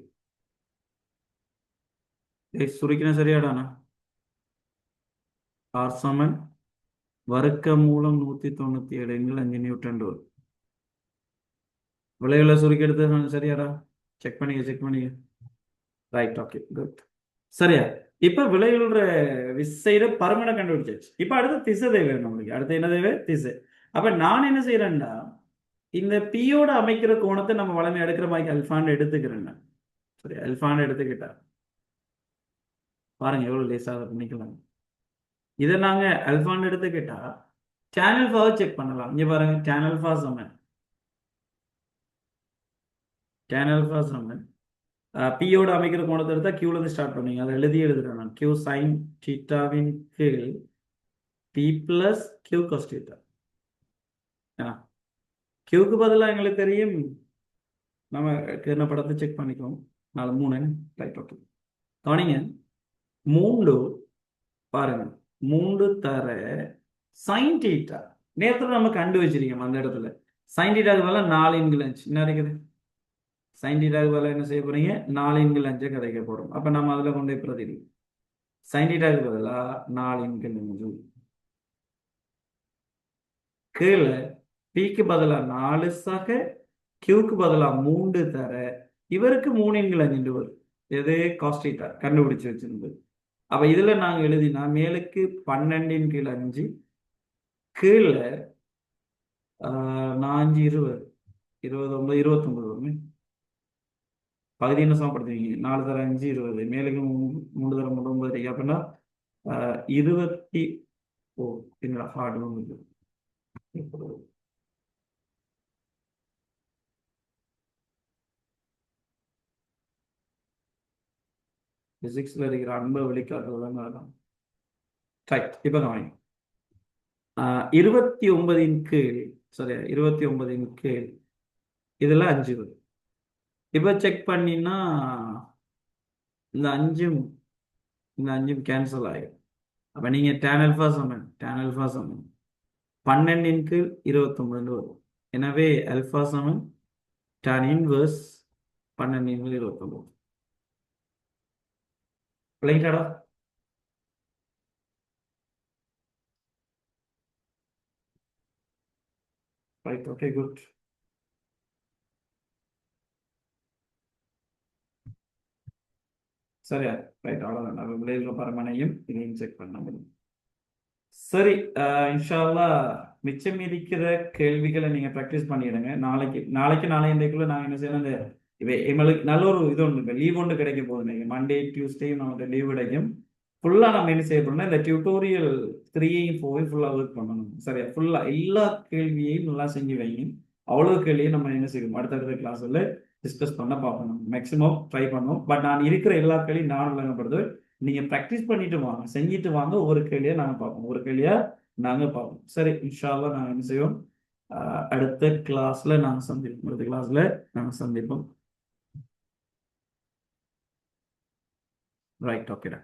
சுருக்கினா சரியாடானா? ஆர் சமன் வர்க்க மூலம் 197 எண்கள் 5 நியூட்டன் வரும். விளைவுல சுருக்கி எடுத்து சரியாடா? செக் பண்ணிக்க. Right, okay, good. சரியா? இப்ப விளைவுற விசையில பருமனை கண்டுபிடிச்சாச்சு. இப்ப அடுத்து திசை தேவை நம்மளுக்கு. அடுத்து என்ன தேவை? திசை. அப்ப நான் என்ன செய்யறேன்டா, இந்த பியோட அமைக்கிற கோணத்தை நம்ம வளமை எடுக்கிற மாதிரி அல்ஃபான்னு எடுத்துக்கிறேன். சரி, அல்ஃபான்னு எடுத்துக்கிட்டா பாருங்க எவ்வளவு லேசாக பண்ணிக்கலாம். இதை நாங்க அல்ஃபான்னு எடுத்துக்கிட்டா சேனல் ஃபாவை செக் பண்ணலாம். இங்க பாருங்க, சேனல் ஃபா சமன் பியோட அமைக்கிற கோணத்தை எடுத்தா கியூல இருந்து ஸ்டார்ட் பண்ணீங்க. அதை எழுதுறேன் நான். கியூ சைன் தீட்டாவின் கீழ் P plus Q cos theta. கியூக்கு பதிலாக எங்களுக்கு தெரியும், நம்ம என்ன படத்தை செக் பண்ணிக்குவோம். 4 3 ரைட், ஓகே. கவனிங்க, 3 பாருங்க 3 தர சைன் தீட்டா நேரத்தில் நம்ம கண்டு வச்சிருக்கோம். அந்த இடத்துல சைன் தீட்டாக்கு பதிலாக 4 இன்கள் 5 என்ன இருக்குது? சைன் தீட்டாக்கு பதிலாக என்ன செய்ய போறீங்க? 4 இன்கள் 5 கதைக்க போறோம். அப்ப நம்ம அதுல கொண்டு போய் பிரதிநிதி சைன் தீட்டாக்கு பதிலாக 4 இன்கள் 5 கீழே பிக்கு பதிலாக 4 சக கியூக்கு பதிலாக 3 தர இவருக்கு 3 இன்கள் 5 வரும். எது? காஸ் தீட்டா கண்டுபிடிச்சு வச்சிருந்தது. அப்ப இதுல நாங்க எழுதினா மேலுக்கு 12 கீழ் 5 கீழே 4 20 29 29 வரும். பகுதி என்ன சமப்படுத்துவீங்க? 4 தர 5 20 மேலுக்கு 3 தர 9 அப்படின்னா 20. ஓ, என்னடா ஹார்டு வந்து பிசிக்ஸ்ல இருக்கிற அன்பை வெளிக்காட்டுறதுதான். ரைட், இப்ப கவனி. 29 கீழ், சரியா? 29 கீழ் இதுல 5 வரும். இப்ப செக் பண்ணினா இந்த 5 கேன்சல் ஆயிடும். அப்ப நீங்க tan alpha சமன் 12 கீழ் 29 வரும். எனவே அல்பா சமன் tan இன்வர்ஸ் 12 கீழ் 29. விளங்கிட்டாடா? Right, okay, good. சரியா? ரைட், அவ்வளவுதான். நம்ம விளைவுற பரமனையும் இதையும் செக் பண்ண முடியும். சரி, இன்ஷா அல்லாஹ் மிச்சம் இருக்கிற கேள்விகளை நீங்க ப்ராக்டிஸ் பண்ணிடுங்க. நாளைக்கு நாளைக்குள்ள நாங்க என்ன செய்யணும், இந்த எங்களுக்கு நல்ல ஒரு இது ஒன்று லீவ் ஒன்று கிடைக்க போகுது. மண்டே டியூஸ்டேயும் நமக்கு லீவ் கிடைக்கும். ஃபுல்லா நம்ம என்ன செய்ய போறோம்னா இந்த டியூட்டோரியல் 3யும் 4யும் ஃபுல்லா ஒர்க் பண்ணணும். சரியா? ஃபுல்லா எல்லா கேள்வியையும் நல்லா செஞ்சு வைங்க. அவ்வளவு கேள்வியும் நம்ம என்ன செய்யணும் அடுத்தடுத்த கிளாஸ்ல டிஸ்கஸ் பண்ண பார்ப்போம். மேக்ஸிமம் ட்ரை பண்ணுவோம். பட் நான் இருக்கிற எல்லா கேள்வியும் நான் விளங்கப்படுது. நீங்க ப்ராக்டிஸ் பண்ணிட்டு வாங்க, செஞ்சுட்டு வாங்க. ஒவ்வொரு கேள்வியா நாங்க பார்ப்போம், ஒரு கேள்வியா நாங்க பார்ப்போம். சரி, இன்ஷா அல்லாஹ் நாங்க என்ன செய்வோம், அடுத்த கிளாஸ்ல நாங்க சந்திப்போம். ரைட், ஓகேடா.